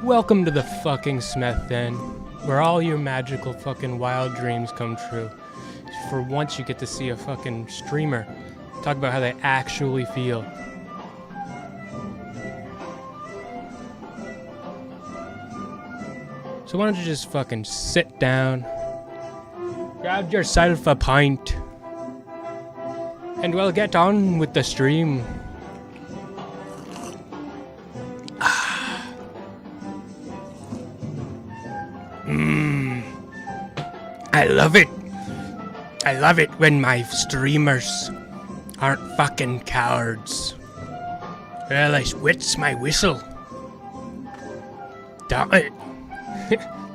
Welcome to the fucking Smeth Den, where all your magical fucking wild dreams come true. For once you get to see a fucking streamer talk about how they actually feel. So why don't you just fucking sit down, grab yourself a pint, and we'll get on with the stream. I love it. I love it when my streamers aren't fucking cowards. Well, I wets my whistle.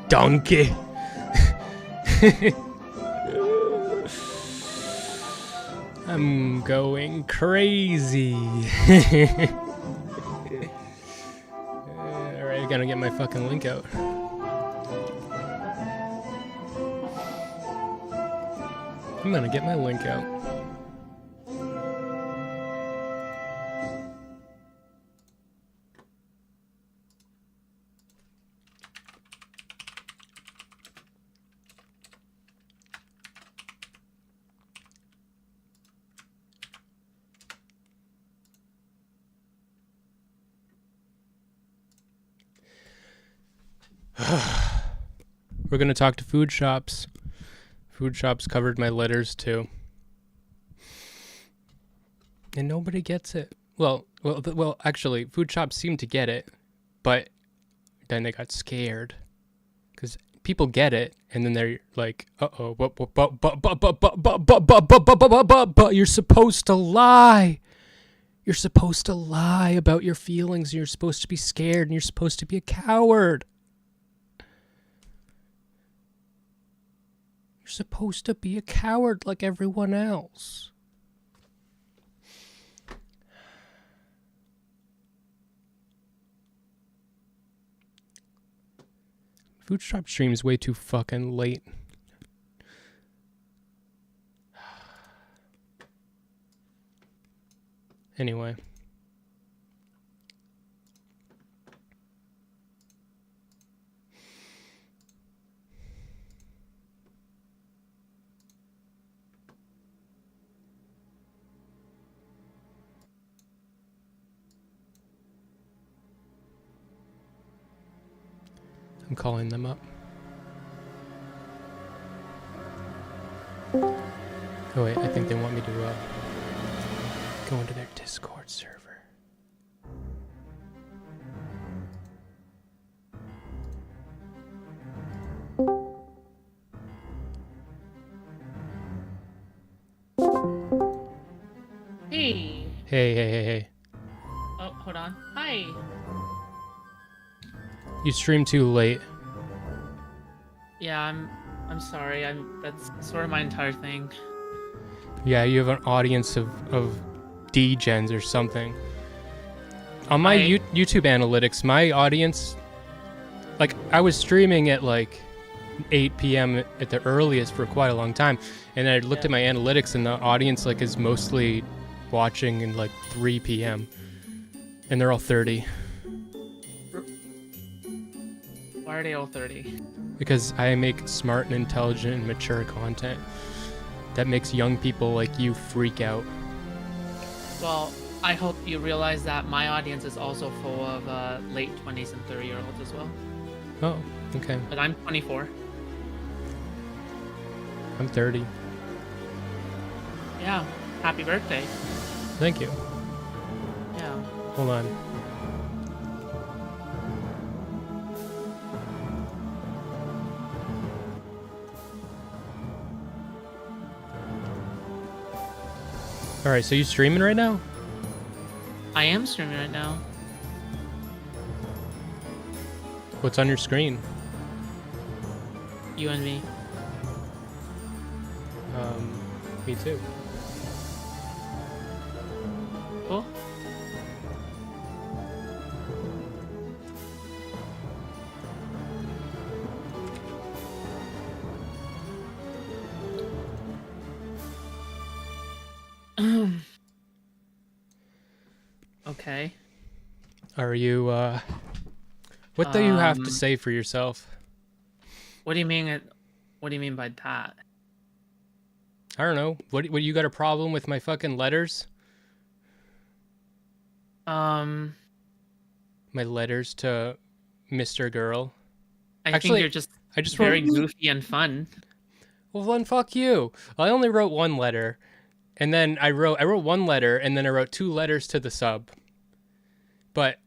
Donkey. I'm going crazy. Alright, I gotta get my fucking link out. I'm gonna get my link out. We're gonna talk to FoodShops. FoodShops covered my letters too, and nobody gets it. Well. Actually, FoodShops seemed to get it, but then they got scared because people get it, and then they're like, "Uh-oh, but you're supposed to lie. You're supposed to lie about your feelings. And you're supposed to be scared, and you're supposed to be a coward." Supposed to be a coward like everyone else. FoodShop stream's way too fucking late. Anyway. I'm calling them up. Oh wait, I think they want me to go into their Discord server. Hey. Hey. Oh, hold on. Hi. You streamed too late. Yeah, I'm sorry. That's sort of my entire thing. Yeah, you have an audience of D-gens or something. On my YouTube analytics, my audience, like, I was streaming at like 8 p.m. at the earliest for quite a long time, and I looked at my analytics, and the audience like is mostly watching in like 3 p.m. and they're all 30. Why are they all 30? Because I make smart and intelligent and mature content that makes young people like you freak out. Well, I hope you realize that my audience is also full of late 20s and 30-year-olds as well. Oh, okay. But I'm 24. I'm 30. Yeah. Happy birthday. Thank you. Yeah. Hold on. Alright, so you streaming right now? I am streaming right now. What's on your screen? You and me. Me too. Cool. Okay. Are you What do you have to say for yourself? What do you mean? What do you mean by that? I don't know. What you got a problem with my fucking letters? Um, My letters to Mr. Girl. I think Actually, you're just I just very wrote. goofy and fun. Well, then fuck you. I only wrote one letter, and then I wrote one letter, and then I wrote 2 letters to the sub. But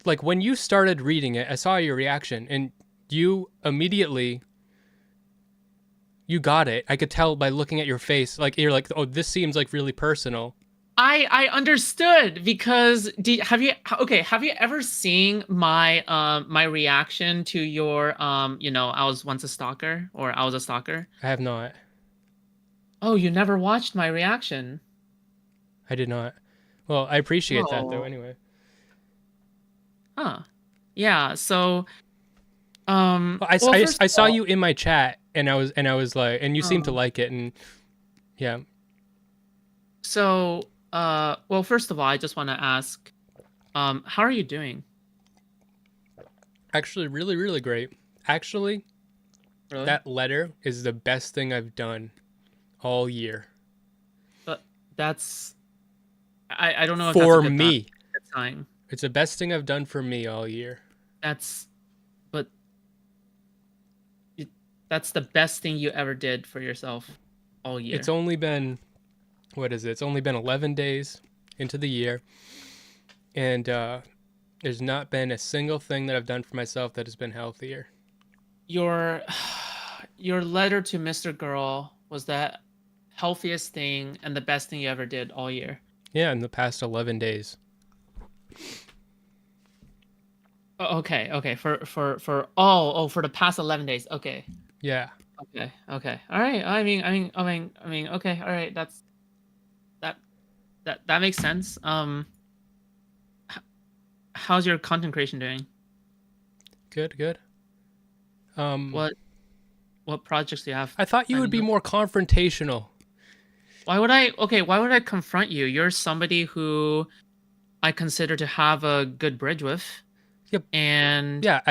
like when you started reading it, I saw your reaction, and you immediately you got it. I could tell by looking at your face. Like you're like, oh, this seems like really personal. I understood because have you ever seen my my reaction to your I was once a stalker or I was a stalker? I have not. Oh, you never watched my reaction. I did not. Well, I appreciate that though. Oh, Anyway. huh. Yeah, so Well, well, first I of saw all, you in my chat, and I was like, and you seemed to um, like it, and yeah, so well, first of all, I just want to ask how are you doing? actually, really, really great. Actually, Really? that letter is the best thing I've done all year But that's I don't know if that's a for good me. sign. It's the best thing I've done for me all year. That's but it, that's the best thing you ever did for yourself all year. It's only been, what is it? It's only been 11 days into the year, and there's not been a single thing that I've done for myself that has been healthier. Your your letter to Mr. Girl was the healthiest thing and the best thing you ever did all year. Yeah, in the past 11 days. Okay. For the past 11 days. Okay. Yeah. Okay. All right. I mean, okay. All right. That that makes sense. How's your content creation doing? Good, good. Um, What projects do you have I thought you would planned be up? more confrontational. Why would I confront you? You're somebody who I consider to have a good bridge with. Yep. And Yeah,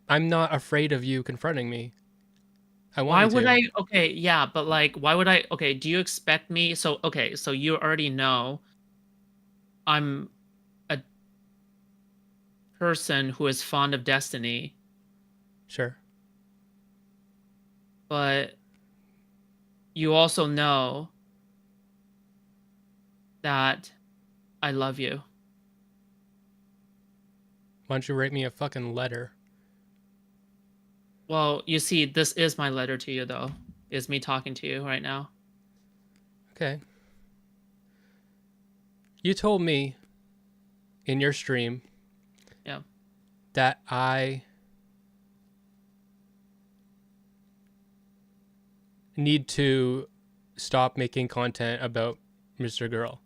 I'm not afraid of you confronting me. I want why you would to. I okay, yeah, but like why would I okay, do you expect me so okay, so you already know I'm a person who is fond of Destiny, Sure. but you also know that I love you. Why don't you write me a fucking letter? Well, you see, this is my letter to you though. Is me talking to you right now. Okay. You told me in your stream Yeah. that I need to stop making content about Mr. Girl.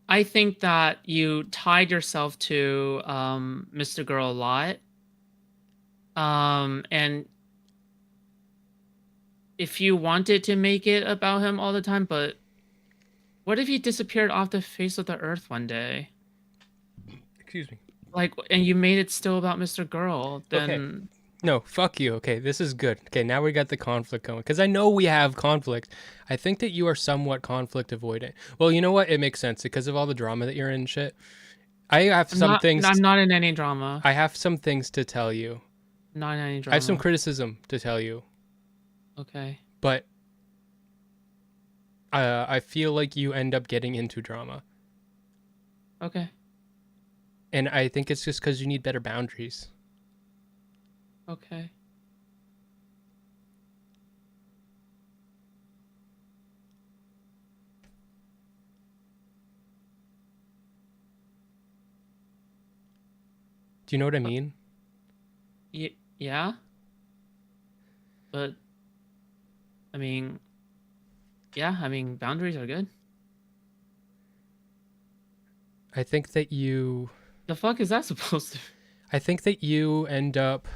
I think that you tied yourself to Mr. Girl a lot. And if you wanted to make it about him all the time, but what if he disappeared off the face of the earth one day? Excuse me. Like, and you made it still about Mr. Girl, Okay. then No, fuck you. Okay, this is good. Okay, now we got the conflict going. Because I know we have conflict. I think that you are somewhat conflict avoidant. Well, you know what? It makes sense because of all the drama that you're in and shit. I have some things. I'm not in any drama. I have some things to tell you. Not in any I drama. have some criticism to tell you. Okay. But I feel like you end up getting into drama. Okay. And I think it's just because you need better boundaries. Okay. Do you know what I mean? Yeah. But I mean, yeah, I mean, boundaries are good. I think that you The fuck is that supposed to? I think that you end up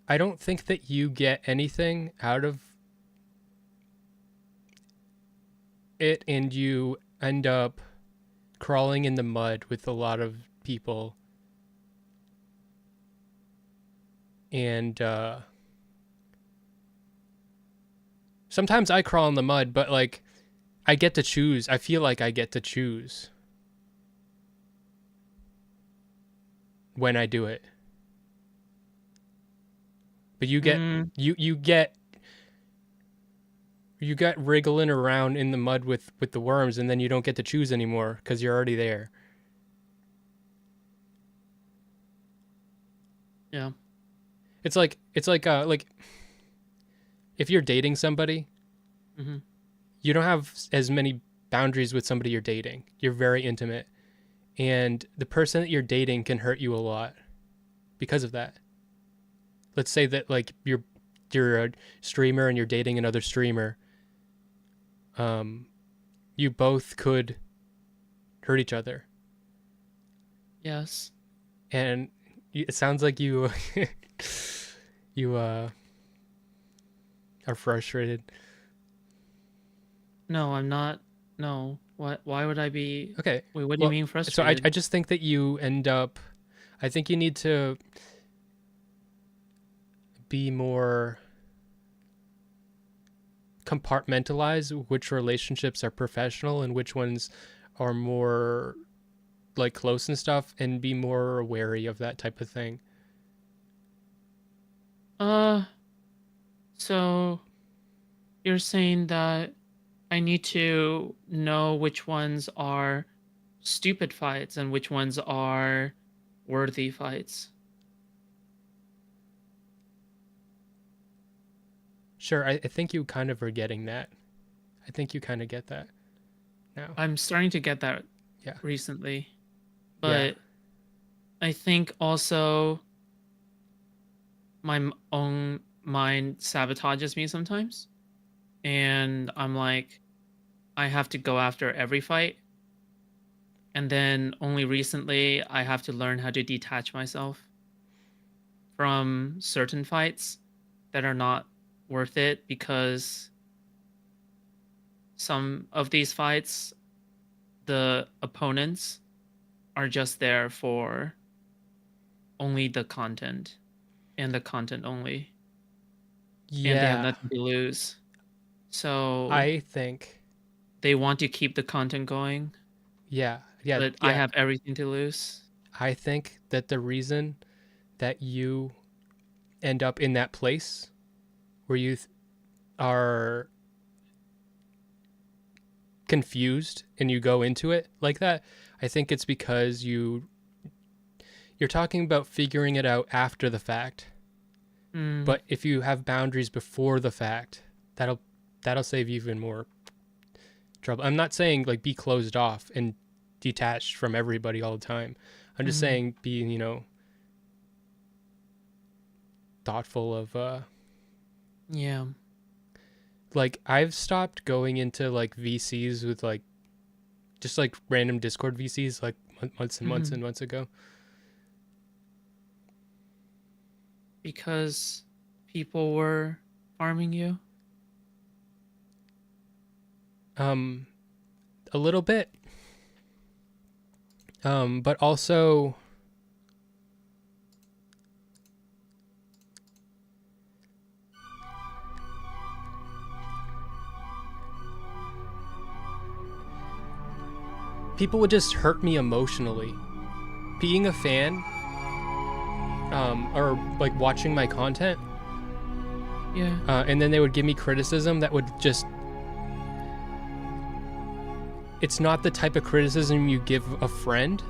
I don't think that you get anything out of it and you end up crawling in the mud with a lot of people. And sometimes I crawl in the mud, but like I get to choose. I feel like I get to choose when I do it. But you get you get wriggling around in the mud with the worms, and then you don't get to choose anymore because you're already there. Yeah. It's like if you're dating somebody, you don't have as many boundaries with somebody you're dating. You're very intimate, and the person that you're dating can hurt you a lot because of that. Let's say that like you're a streamer and you're dating another streamer. You both could hurt each other. Yes. And it sounds like you you are frustrated. No, I'm not. No. What? Why would I be? Okay. Wait, what do you mean frustrated? So I just think that you end up. I think you need to be more compartmentalize which relationships are professional and which ones are more like close and stuff, and be more wary of that type of thing. So you're saying that I need to know which ones are stupid fights and which ones are worthy fights. Sure, I think you kind of are getting that. I think you kind of get that now. I'm starting to get that recently. But I think also my own mind sabotages me sometimes. And I'm like, I have to go after every fight. And then only recently I have to learn how to detach myself from certain fights that are not worth it, because some of these fights, the opponents are just there for only the content and the content only. Yeah. And they have nothing to lose. So I think they want to keep the content going. Yeah. But I have everything to lose. I think that the reason that you end up in that place where you are confused and you go into it like that, I think it's because you're talking about figuring it out after the fact. But if you have boundaries before the fact, that'll save you even more trouble. I'm not saying like be closed off and detached from everybody all the time. I'm just saying be, thoughtful of like I've stopped going into like VCs with like just like random Discord VCs like months and months and months ago. Because people were farming you? A little bit. But also people would just hurt me emotionally. Being a fan, or like watching my content, and then they would give me criticism that would just, it's not the type of criticism you give a friend,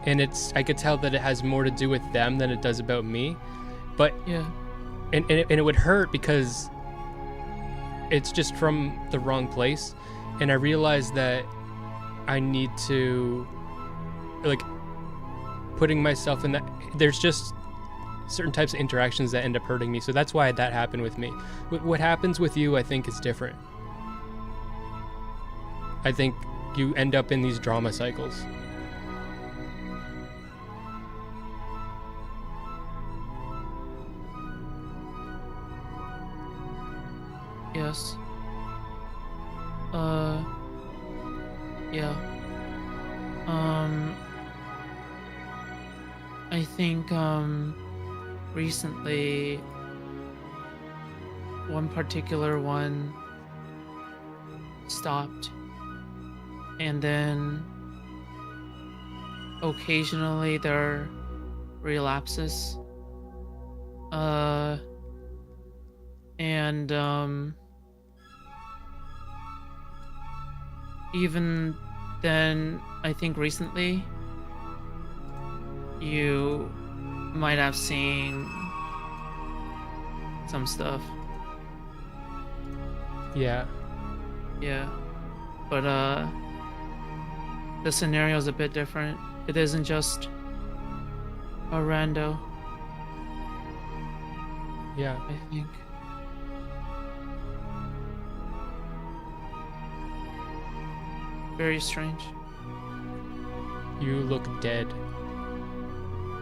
and I could tell that it has more to do with them than it does about me, but and it would hurt because it's just from the wrong place, and I realized that I need to, like, putting myself in that, there's just certain types of interactions that end up hurting me, so that's why that happened with me. What happens with you, I think, is different. I think you end up in these drama cycles. Yes. Yeah. Um, I think recently one particular one stopped, and then occasionally there are relapses. Uh, and even then, I think recently you might have seen some stuff. Yeah. Yeah. But the scenario is a bit different. It isn't just a rando, Yeah. I think. Very strange. You look dead.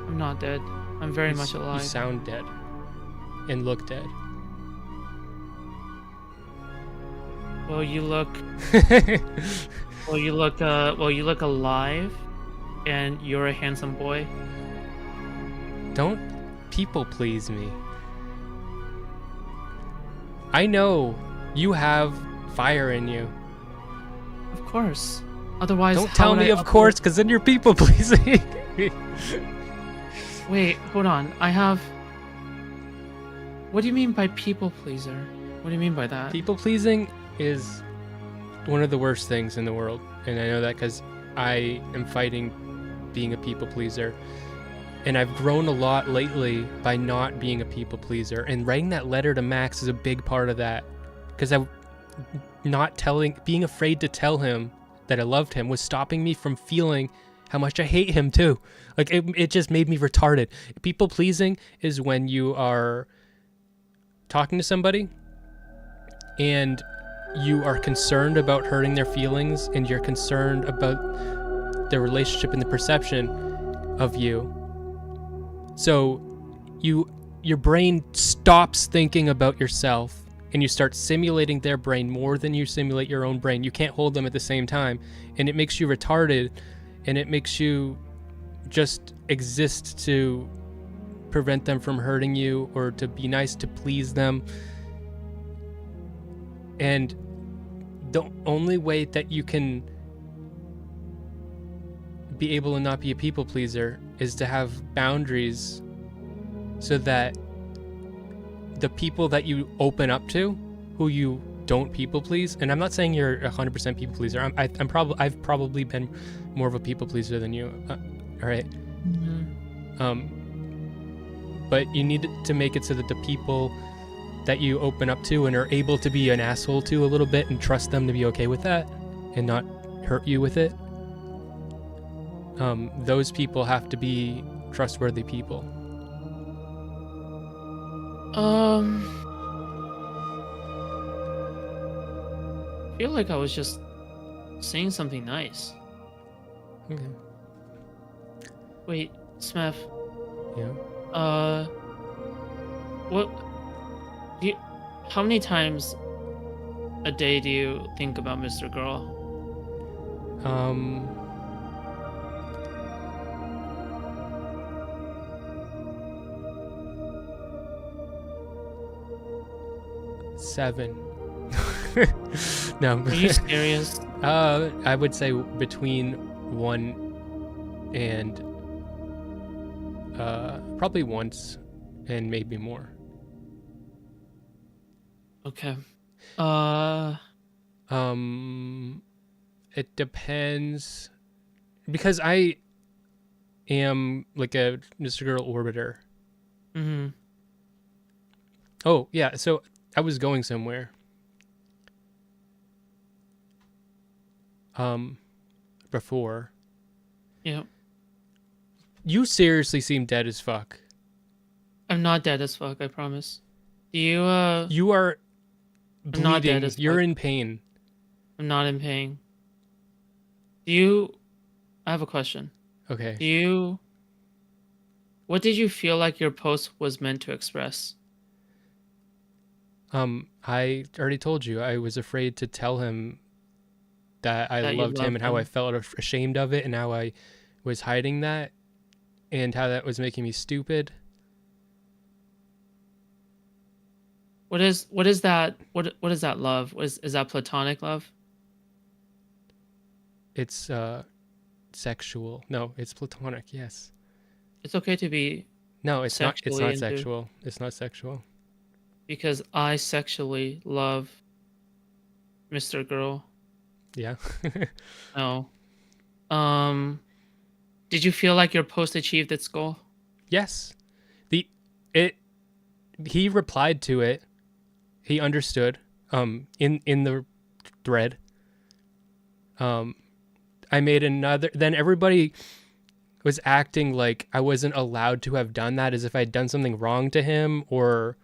I'm not dead. I'm very much You alive. sound dead. And look dead. Well, you look you look alive, and you're a handsome boy. Don't people please me. I know you have fire in you. Of course. Otherwise, Don't how tell would me I of course, because then you're people pleasing. Wait, hold on. I have. What do you mean by people pleaser? What do you mean by that? People pleasing is one of the worst things in the world, and I know that because I am fighting being a people pleaser, and I've grown a lot lately by not being a people pleaser, and writing that letter to Max is a big part of that, because being afraid to tell him that I loved him was stopping me from feeling how much I hate him too. Like it just made me retarded. People pleasing is when you are talking to somebody and you are concerned about hurting their feelings, and you're concerned about their relationship and the perception of you. So your brain stops thinking about yourself, and you start simulating their brain more than you simulate your own brain. You can't hold them at the same time, and it makes you retarded, and it makes you just exist to prevent them from hurting you or to be nice to please them. And the only way that you can be able to not be a people pleaser is to have boundaries, so that the people that you open up to, who you don't people please, and I'm not saying you're 100% people pleaser. I've probably been more of a people pleaser than you. All right. Mm-hmm. But you need to make it so that the people that you open up to and are able to be an asshole to a little bit, and trust them to be okay with that and not hurt you with it, those people have to be trustworthy people. I feel like I was just saying something nice. Okay. Wait, Smeth. Yeah. What? How many times a day do you think about Mr. Girl? 7. No. Are you serious? I would say between 1 and probably once and maybe more. Okay. It depends, because I am like a Mr. Girl orbiter. Mm-hmm. Oh, yeah, so I was going somewhere. Before. Yeah. You seriously seem dead as fuck. I'm not dead as fuck, I promise. You are bleeding. I'm not dead as You're fuck. in pain. I'm not in pain. I have a question. Okay. What did you feel like your post was meant to express? I already told you I was afraid to tell him that I That you loved him loved and how I him. felt ashamed of it and how I was hiding that and how that was making me stupid. What is that? What is that love? Is that platonic love? It's sexual. No, it's platonic. Yes. It's okay to be No, it's not. It's sexually not into, sexual. It's not sexual. because I sexually love Mr. Girl. Yeah. No. Um, did you feel like your post achieved its goal? Yes. The it. He replied to it. He understood. In the thread. I made another. Then everybody was acting like I wasn't allowed to have done that, as if I'd done something wrong to him, or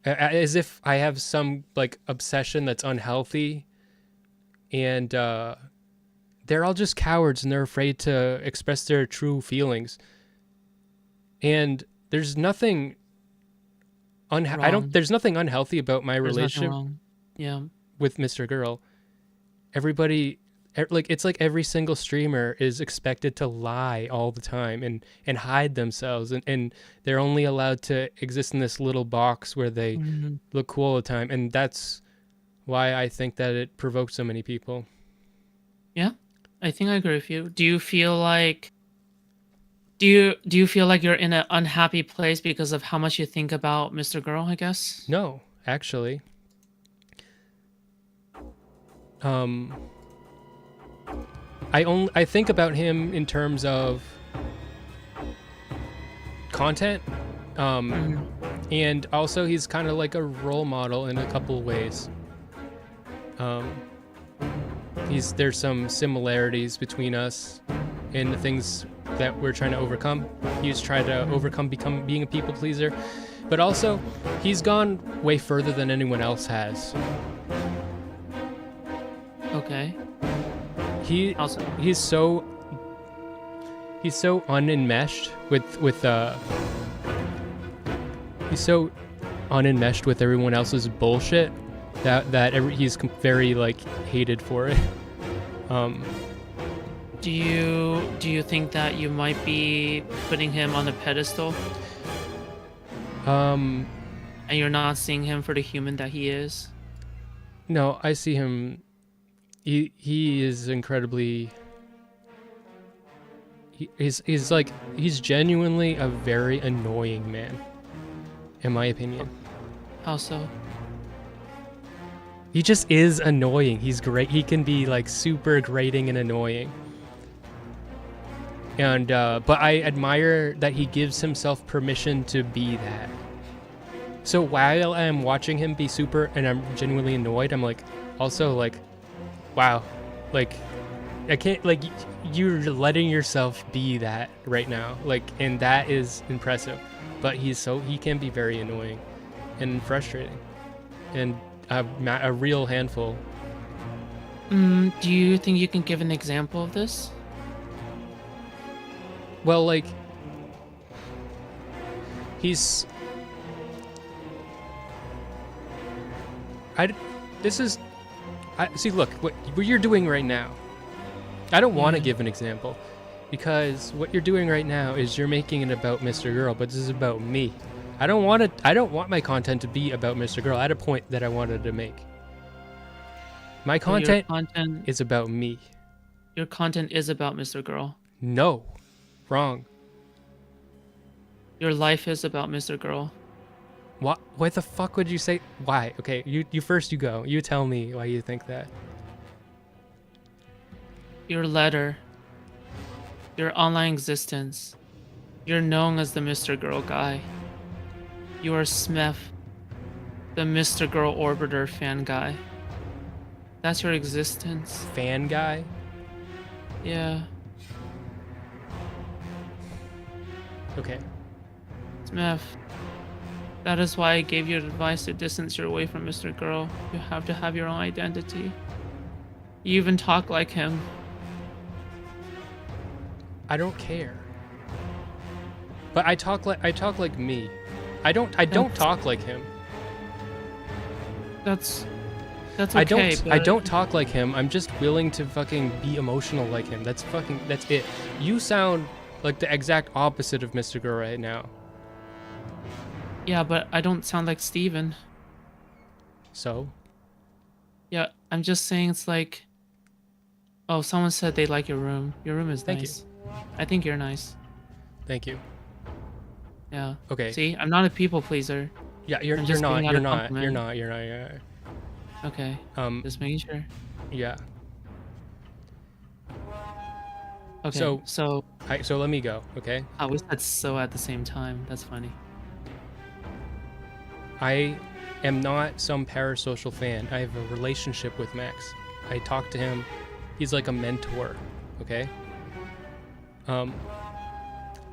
as if I have some like obsession that's unhealthy. And they're all just cowards and they're afraid to express their true feelings. And there's nothing Wrong. there's nothing unhealthy about my There's nothing relationship wrong. Yeah. with Mr. Girl. Everybody, like, it's like every single streamer is expected to lie all the time and hide themselves, and they're only allowed to exist in this little box where they Mhm. look cool all the time. And that's why I think that it provoked so many people. Yeah, I think I agree with you. Do you feel like do you feel like you're in an unhappy place because of how much you think about Mr. Girl, I guess? No, actually. I think about him in terms of content, Mhm. and also he's kind of like a role model in a couple of ways. There's some similarities between us in the things that we're trying to overcome. He's trying to overcome being a people pleaser, but also he's gone way further than anyone else has. Okay. He Also, he's so unenmeshed with he's so unenmeshed with everyone else's bullshit that he's very like hated for it. do you think that you might be putting him on a pedestal Um and you're not seeing him for the human that he is? no, I see him. He is incredibly. He's genuinely a very annoying man, in my opinion. How so? He just is annoying. He's great. He can be like super grating and annoying. And but I admire that he gives himself permission to be that. So while I'm watching him be super and I'm genuinely annoyed, I'm like also like, wow, like I can't, like, you're letting yourself be that right now, like, and that is impressive. But he can be very annoying and frustrating and a real handful. Do you think you can give an example of this? Well, like, he's see, look, what you're doing right now, I don't want to Yeah. give an example, because what you're doing right now is you're making it about Mr. Girl, but this is about me. I don't want my content to be about Mr. Girl. I had a point that I wanted to make. My So content is about me. your content is about Mr. Girl. No. Wrong. Your life is about Mr. Girl. What the fuck would you say? Why? Okay, you first, you go. You tell me why you think that. Your letter, your online existence, you're known as the Mr. Girl guy. You are Smeth, the Mr. Girl Orbiter fan guy. That's your existence. Fan guy? Yeah. Okay. Smith, that is why I gave you advice to distance your way from Mr. Girl. You have to have your own identity. You even talk like him. I don't care. But I talk like me. I don't talk like him. That's That's okay. I don't talk like him. I'm just willing to fucking be emotional like him. That's it. You sound like the exact opposite of Mr. Girl right now. Yeah, but I don't sound like Steven. So? Yeah, I'm just saying it's like, oh, someone said they like your room. Your room is Thank nice. I think you're nice. Thank you. Yeah. Okay. See, I'm not a people pleaser. Yeah, you're I'm just not. giving out You're a not. compliment. You're not. You're not. You're not. Okay. Just making sure. Yeah. Okay. So So let me go, okay? we said so at the same time. That's funny. I am not some parasocial fan. I have a relationship with Max. I talk to him. He's like a mentor, okay?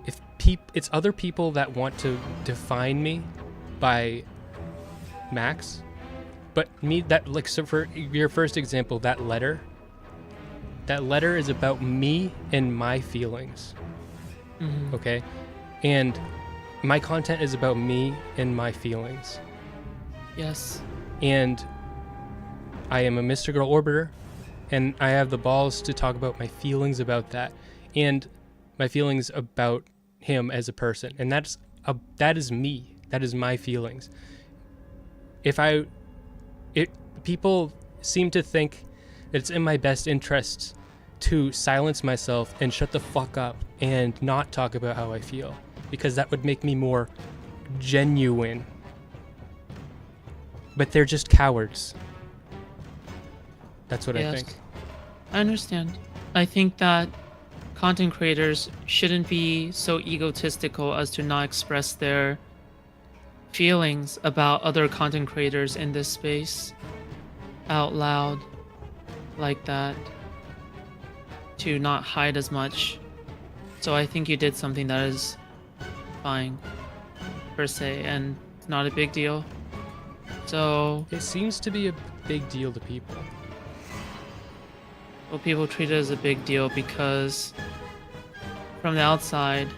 If it's other people that want to define me by Max, but me, that, like, so for your first example, that letter is about me and my feelings, okay? And my content is about me and my feelings. Yes. And I am a Mr. Girl Orbiter, and I have the balls to talk about my feelings about that, and my feelings about him as a person. And that is me. That is my feelings. People seem to think it's in my best interests to silence myself and shut the fuck up and not talk about how I feel, because that would make me more genuine. But they're just cowards. That's what I think. I understand. I think that content creators shouldn't be so egotistical as to not express their feelings about other content creators in this space out loud like that, to not hide as much. So I think you did something that is fine, per se, and it's not a big deal. So It seems to be a big deal to people. well, people treat it as a big deal because from the outside,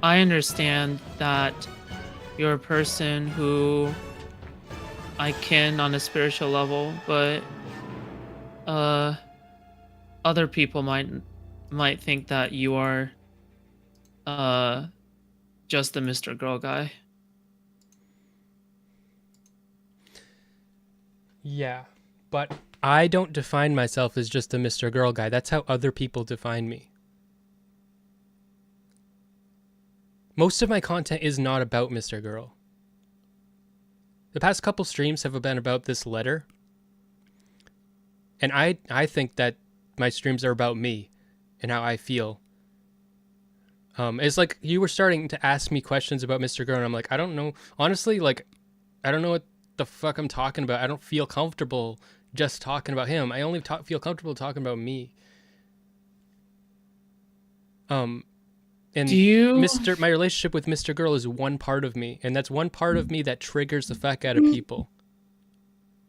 I understand that you're a person who I kin on a spiritual level, but other people might think that you are just the Mr. Girl guy. Yeah, but I don't define myself as just a Mr. Girl guy. That's how other people define me. Most of my content is not about Mr. Girl. The past couple streams have been about this letter. And I think that my streams are about me and how I feel. It's like you were starting to ask me questions about Mr. Girl, and I'm like, I don't know. Honestly, like, I don't know what the fuck I'm talking about. I don't feel comfortable just talking about him. I only feel comfortable talking about me. And my relationship with Mr. Girl is one part of me, and that's one part of me that triggers the fuck out of people.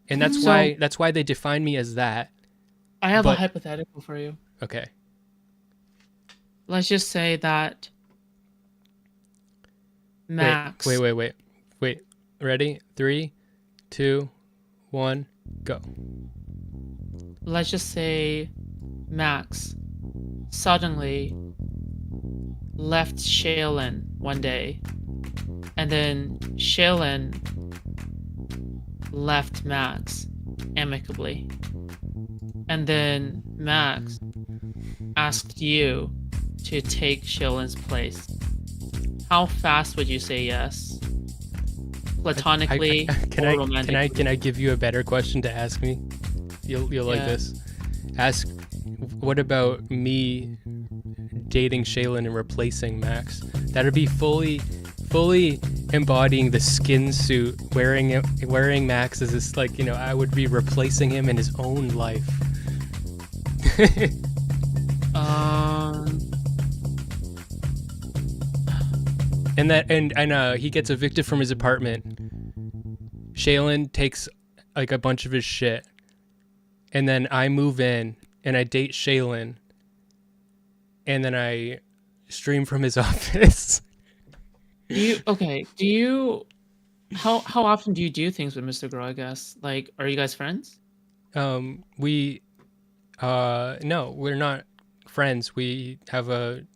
And that's why they define me as that. I have a hypothetical for you. Okay. Let's just say that Max. Wait. Ready? 3, 2, 1, go. Let's just say Max suddenly left Shaylin one day, and then Shaylin left Max amicably, and then Max asked you to take Shaylin's place. How fast would you say yes? Platonically or romantically? Can I give you a better question to ask me? You'll like this. Ask, what about me dating Shaylin and replacing Max? That'd be fully embodying the skin suit, wearing Max as this, like, you know, I would be replacing him in his own life. And he gets evicted from his apartment. Shaylin takes like a bunch of his shit, and then I move in and I date Shaylin, and then I stream from his office. How often do you do things with Mr. Girl, I guess? Like, are you guys friends? We no, we're not friends. We have a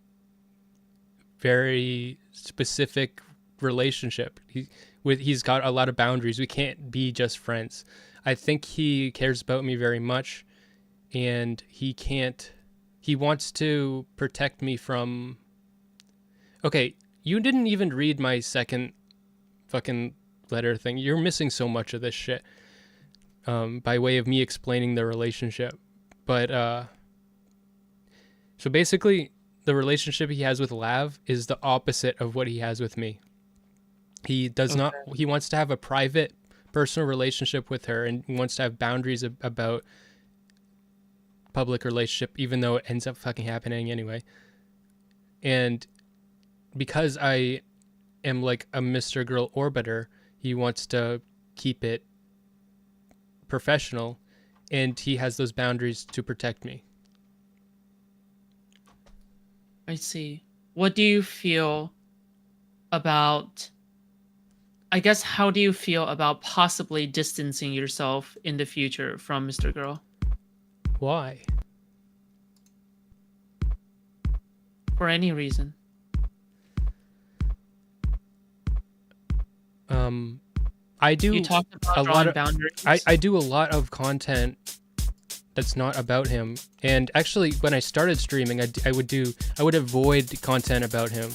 very specific relationship. He's got a lot of boundaries. We can't be just friends. I think he cares about me very much, and he wants to protect me from. Okay, you didn't even read my second fucking letter thing. You're missing so much of this shit. By way of me explaining the relationship. But so basically the relationship he has with Lav is the opposite of what he has with me. He does not, he wants to have a private personal relationship with her, and wants to have boundaries about public relationship, even though it ends up fucking happening anyway. And because I am like a Mr. Girl orbiter, he wants to keep it professional, and he has those boundaries to protect me. I see. What do you feel about, I guess, how do you feel about possibly distancing yourself in the future from Mr. Girl? Why? For any reason. I do You talked about a drawing lot of boundaries. I do a lot of content that's not about him. And actually, when I started streaming, I would avoid content about him.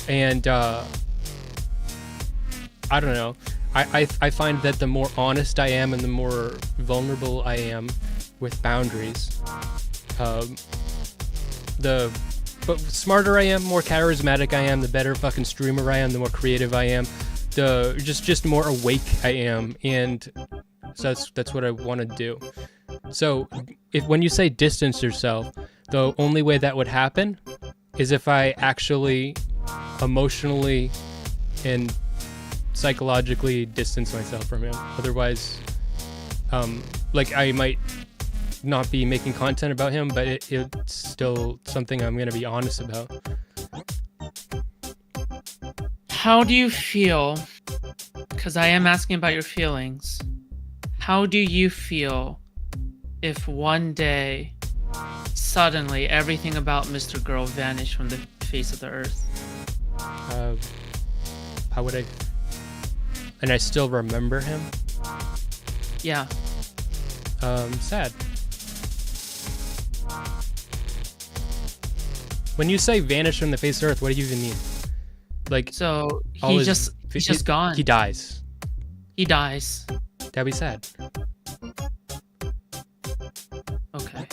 And I don't know. I find that the more honest I am and the more vulnerable I am with boundaries, the smarter I am, more charismatic I am, the better fucking streamer I am, the more creative I am, the just more awake I am, and so that's what I want to do. So when you say distance yourself, the only way that would happen is if I actually emotionally and psychologically distance myself from him. Otherwise, like I might not be making content about him, but it's still something I'm going to be honest about. How do you feel? Because I am asking about your feelings. How do you feel if one day suddenly everything about Mr. Girl vanished from the face of the earth? How would I? And I still remember him? Yeah. Sad. When you say vanish from the face of earth, what do you even mean? Like, so he's just gone. He dies. He dies. That'd be sad. Okay.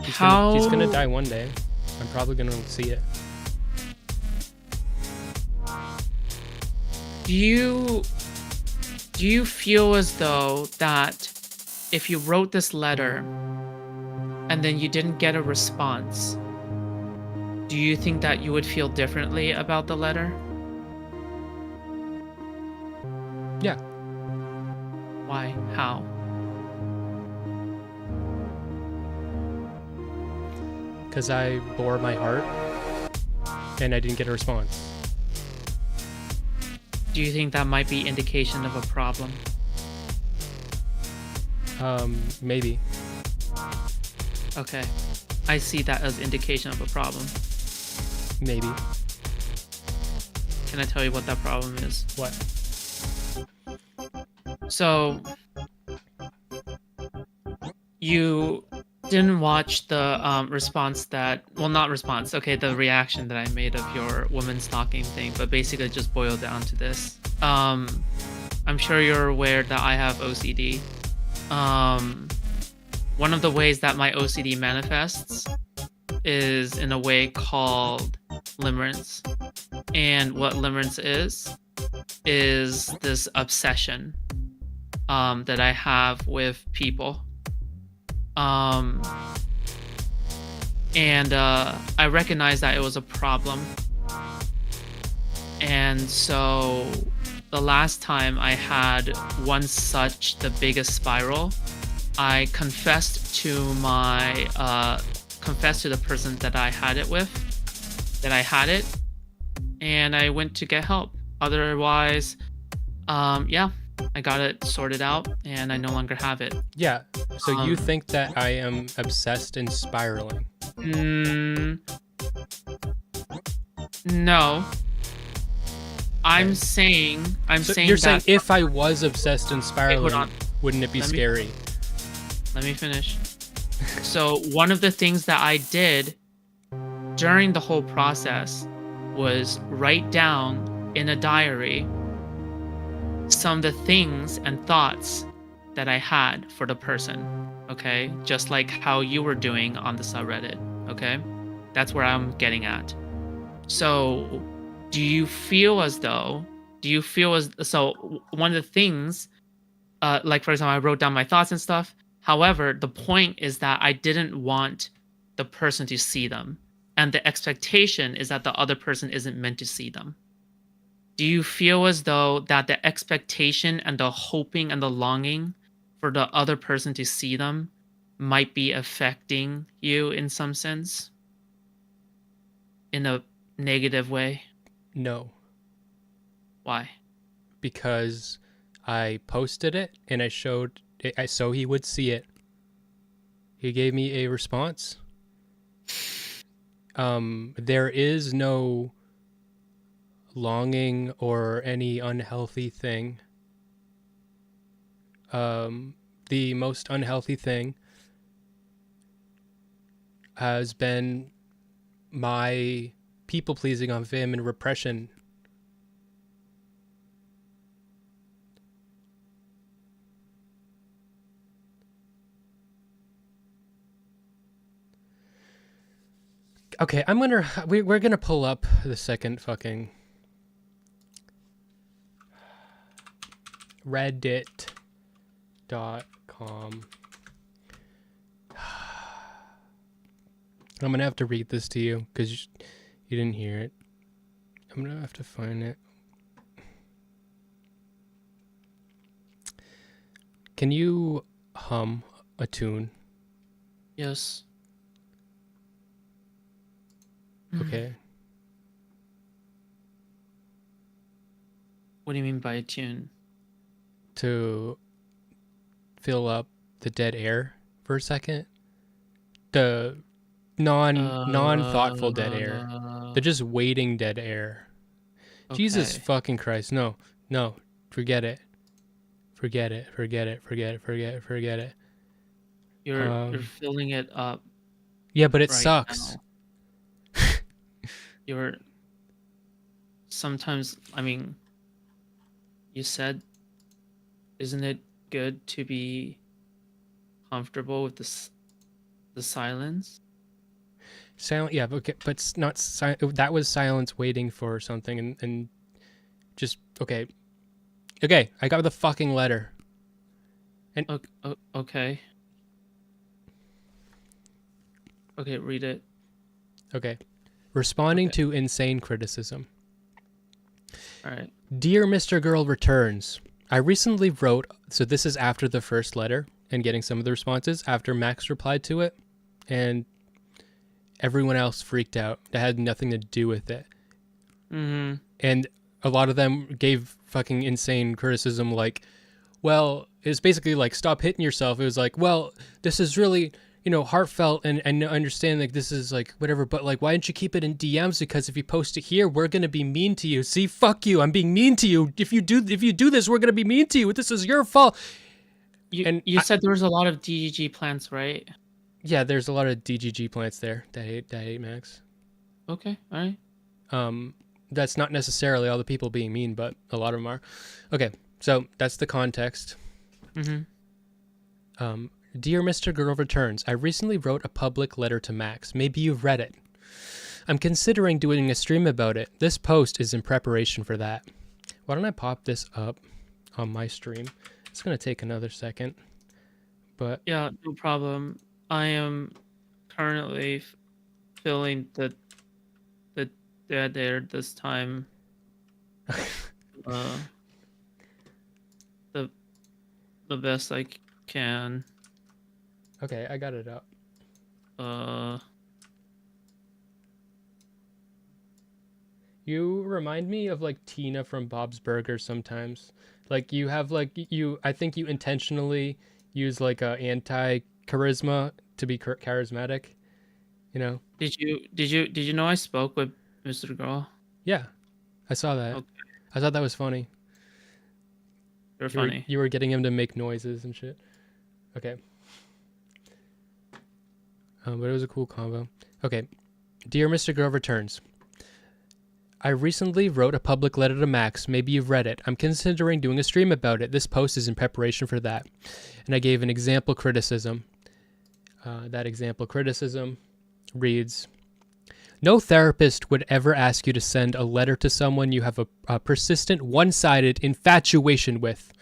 He's gonna die one day. I'm probably gonna see it. Do you feel as though that if you wrote this letter and then you didn't get a response, do you think that you would feel differently about the letter? Yeah. Why? How? Because I bore my heart and I didn't get a response. Do you think that might be indication of a problem? Maybe. Okay. I see that as indication of a problem. Maybe. Can I tell you what that problem is? What? So, you didn't watch the response that, well, not response, okay, the reaction that I made of your woman stalking thing, but basically just boiled down to this. I'm sure you're aware that I have OCD. One of the ways that my OCD manifests is in a way called limerence. And what limerence is this obsession that I have with people. And I recognized that it was a problem. And so the last time I had one such, the biggest spiral, I confessed to the person that I had it with, that I had it, and I went to get help. otherwise, yeah, I got it sorted out, and I no longer have it. Yeah. So you Um, think that I am obsessed and spiraling? mm, no, Okay. I'm So saying you're saying that. if I was obsessed and Wait, hold spiraling, on. wouldn't it be Let me scary? let me finish. So one of the things that I did during the whole process was write down in a diary some of the things and thoughts that I had for the person. Okay. Just like how you were doing on the subreddit. Okay. That's where I'm getting at. So, do you feel as though, one of the things, like for example, I wrote down my thoughts and stuff. However, the point is that I didn't want the person to see them. And the expectation is that the other person isn't meant to see them. Do you feel as though that the expectation and the hoping and the longing for the other person to see them might be affecting you in some sense? In a negative way? No, Why? because I posted it and I showed it so he would see it. He gave me a response. There is no longing or any unhealthy thing. The most unhealthy thing has been my people pleasing on him and repression. Okay, we're gonna pull up the second fucking reddit.com. I'm gonna have to read this to you because you didn't hear it. I'm gonna have to find it. Can you hum a tune? Yes. Okay. What do you mean by a tune? To fill up the dead air for a second. The non-thoughtful dead air. The just waiting dead air. Jesus Okay. fucking Christ. No. Forget it. Forget it. Forget it. Forget it. Forget it. Forget it. You're filling it up Yeah, but it right sucks. now. You're sometimes, I mean, you said, isn't it good to be comfortable with the silence? Silent, yeah, okay, but it's not that was silence waiting for something, and just okay, I got the fucking letter, and Okay. Okay, read it. okay, responding Okay. to insane criticism. All right. Dear Mr. Girl returns. I recently wrote, so this is after the first letter and getting some of the responses after Max replied to it, and everyone else freaked out. That had nothing to do with it. Mm-hmm. And a lot of them gave fucking insane criticism like, well, it's basically like, stop hitting yourself. It was like, well, this is really, heartfelt and understand like this is like whatever, but like, why didn't you keep it in DMs? Because if you post it here, we're going to be mean to you. See, fuck you. I'm being mean to you. If you do this, we're going to be mean to you. This is your fault. You said there was a lot of DGG plants, right? Yeah, there's a lot of DGG plants there that hate Max. Okay. All right. That's not necessarily all the people being mean, but a lot of them are. Okay, so that's the context. Mm-hmm. Dear Mr. Girl returns. I recently wrote a public letter to Max. Maybe you've read it. I'm considering doing a stream about it. This post is in preparation for that. Why don't I pop this up on my stream? It's going to take another second. But Yeah, no problem. I am currently filling the dead air this time. The best I can. Okay, I got it up. You remind me of like Tina from Bob's Burgers sometimes. Like you have like you I think you intentionally use like a anti charisma to be charismatic, you know? Did you know I spoke with Mr. Girl? Yeah, I saw that. Okay, I thought that was funny. you're You were funny. you were getting him to make noises and shit. Okay. But it was a cool combo. Okay. Dear Mr. Girl returns. I recently wrote a public letter to Max. Maybe you've read it. I'm considering doing a stream about it. This post is in preparation for that. And I gave an example criticism. That example criticism reads, no therapist would ever ask you to send a letter to someone you have a persistent one-sided infatuation with.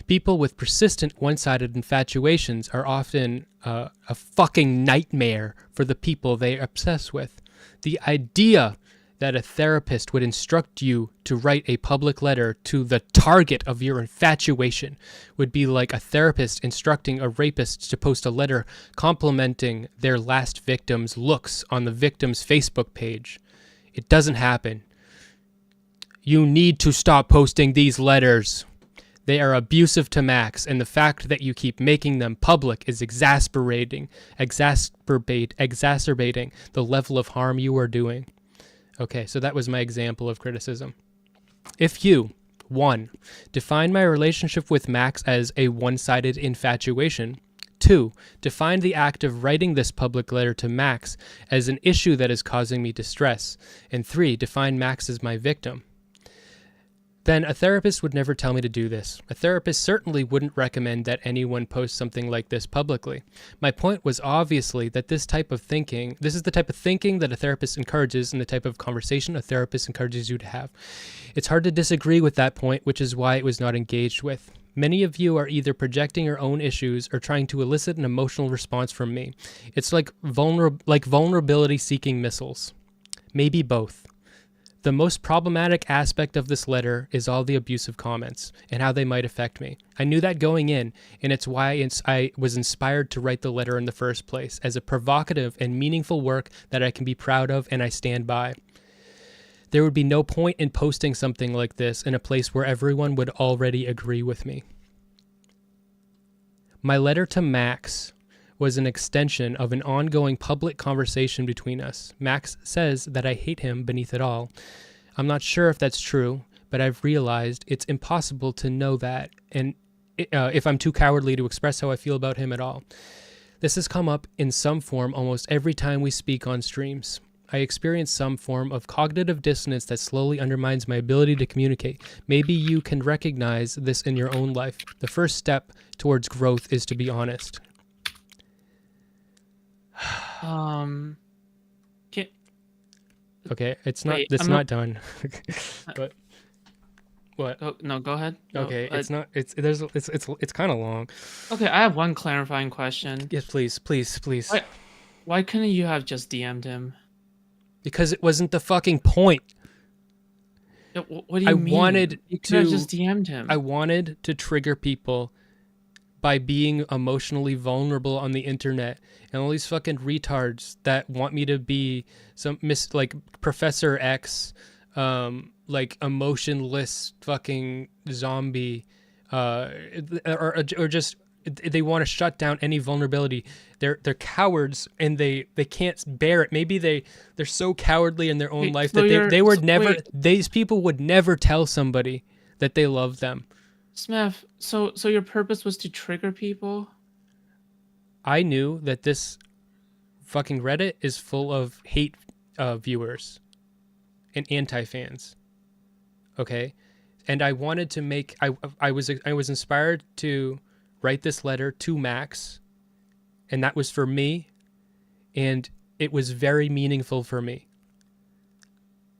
People with persistent one-sided infatuations are often a fucking nightmare for the people they obsess with. The idea that a therapist would instruct you to write a public letter to the target of your infatuation would be like a therapist instructing a rapist to post a letter complimenting their last victim's looks on the victim's Facebook page. It doesn't happen. You need to stop posting these letters. They are abusive to Max, and the fact that you keep making them public is exacerbating the level of harm you are doing. Okay, so that was my example of criticism. If you, 1, define my relationship with Max as a one-sided infatuation, 2, define the act of writing this public letter to Max as an issue that is causing me distress, and 3, define Max as my victim, then a therapist would never tell me to do this. A therapist certainly wouldn't recommend that anyone post something like this publicly. My point was obviously that this is the type of thinking that a therapist encourages and the type of conversation a therapist encourages you to have. It's hard to disagree with that point, which is why it was not engaged with. Many of you are either projecting your own issues or trying to elicit an emotional response from me. It's like vulnerability-seeking missiles. Maybe both. The most problematic aspect of this letter is all the abusive comments and how they might affect me. I knew that going in, and it's why I was inspired to write the letter in the first place, as a provocative and meaningful work that I can be proud of and I stand by. There would be no point in posting something like this in a place where everyone would already agree with me. My letter to Max was an extension of an ongoing public conversation between us. Max says that I hate him beneath it all. I'm not sure if that's true, but I've realized it's impossible to know that, and if I'm too cowardly to express how I feel about him at all. This has come up in some form almost every time we speak on streams. I experience some form of cognitive dissonance that slowly undermines my ability to communicate. Maybe you can recognize this in your own life. The first step towards growth is to be honest. Can, Okay, it's not. wait, It's not done. But what? go ahead. No, Okay, it's not. It's kind of long. okay, I have one clarifying question. Yes, please. Why couldn't you have just DM'd him? Because it wasn't the fucking point. What do you mean? You could have just DM'd him. I wanted to trigger people by being emotionally vulnerable on the internet, and all these fucking retards that want me to be some like Professor X, like emotionless fucking zombie, or just they want to shut down any vulnerability. They're cowards and they can't bear it. Maybe they're so cowardly in their own life so that they would never. These people would never tell somebody that they love them. Smeth, so your purpose was to trigger people? I knew that this fucking Reddit is full of hate viewers and anti-fans. Okay? And I wanted to make I was inspired to write this letter to Max, and that was for me, and it was very meaningful for me.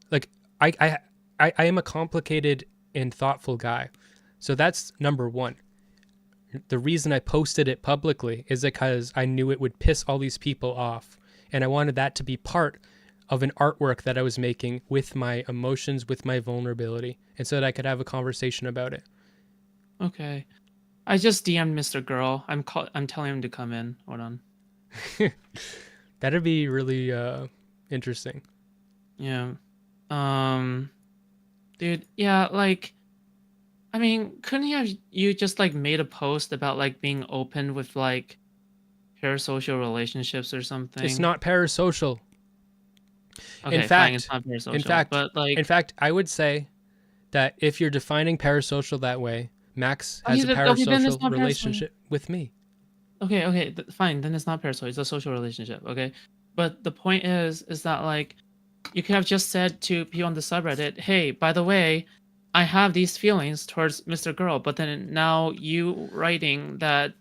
Like I am a complicated and thoughtful guy. So that's number one. The reason I posted it publicly is because I knew it would piss all these people off. And I wanted that to be part of an artwork that I was making with my emotions, with my vulnerability, and so that I could have a conversation about it. Okay. I just DM'd Mr. Girl. I'm telling him to come in. Hold on. That'd be really interesting. Yeah. Um, dude, yeah, like, I mean, couldn't you just like made a post about like being open with like parasocial relationships or It's something? not parasocial. In Okay, fine, it's fact, not in parasocial, fact, but in like, fact, I would say that if you're defining parasocial that way, Max has a okay, then it's parasocial not parasocial. relationship with me. Okay, okay, fine, then it's not parasocial. It's a social relationship. Okay, but the point is that like you could have just said to people on the subreddit, "Hey, by the way, I have these feelings towards Mr. Girl," but then now you writing that,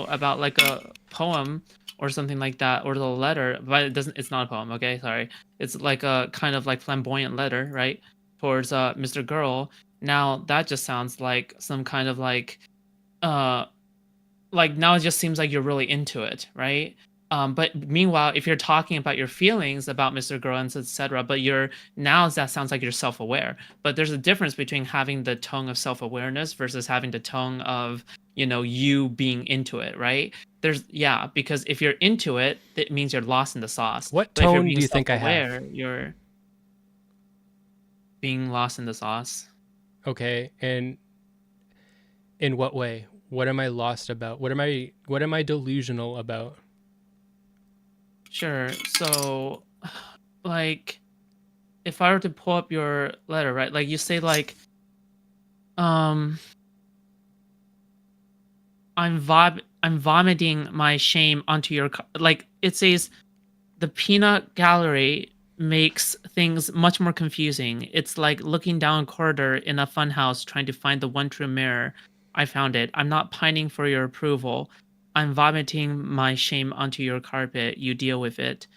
about like a poem or something like that, or the letter, but it doesn't. It's not a poem. Okay, sorry. It's like a kind of like flamboyant letter, right, towards Mr. Girl. Now that just sounds like some kind of uh like now it just seems like you're really into it, right? But meanwhile, if you're talking about your feelings about Mr. Girl and etc., but you're now that sounds like you're self-aware. But there's a difference between having the tone of self-awareness versus having the tone of, you being into it, right? Yeah, because if you're into it, it means you're lost in the sauce. What But if you're tone being do you think I have? self-aware, you're being lost in the sauce. Okay, and in what way? What am I lost about? What am I delusional about? Sure. So, like, if I were to pull up your letter, right? Like you say, um, I'm vomiting my shame onto your like it says the peanut gallery makes things much more confusing. It's like looking down a corridor in a funhouse trying to find the one true mirror. I found it. I'm not pining for your approval. I'm vomiting my shame onto your carpet. You deal with it.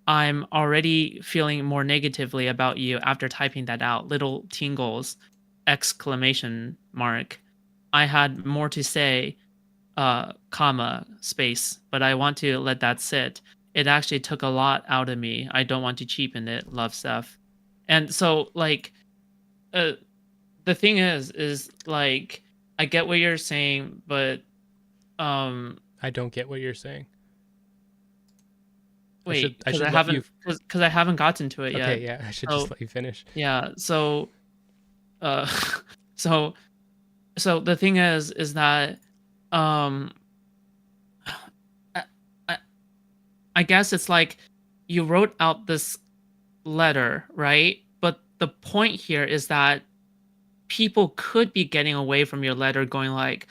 I'm already feeling more negatively about you after typing that out. Little tingles, exclamation mark. I had more to say, comma, space, but I want to let that sit. It actually took a lot out of me. I don't want to cheapen it. Love stuff. And so, like, uh, the thing is like, I get what you're saying, but um, I don't get what you're saying. I should wait, I because should let you. I haven't gotten to it yet. Okay, yeah, I should just So let you finish. yeah, so uh, so the thing is that um, I, I I guess it's like you wrote out this letter, right? But the point here is that people could be getting away from your letter going like,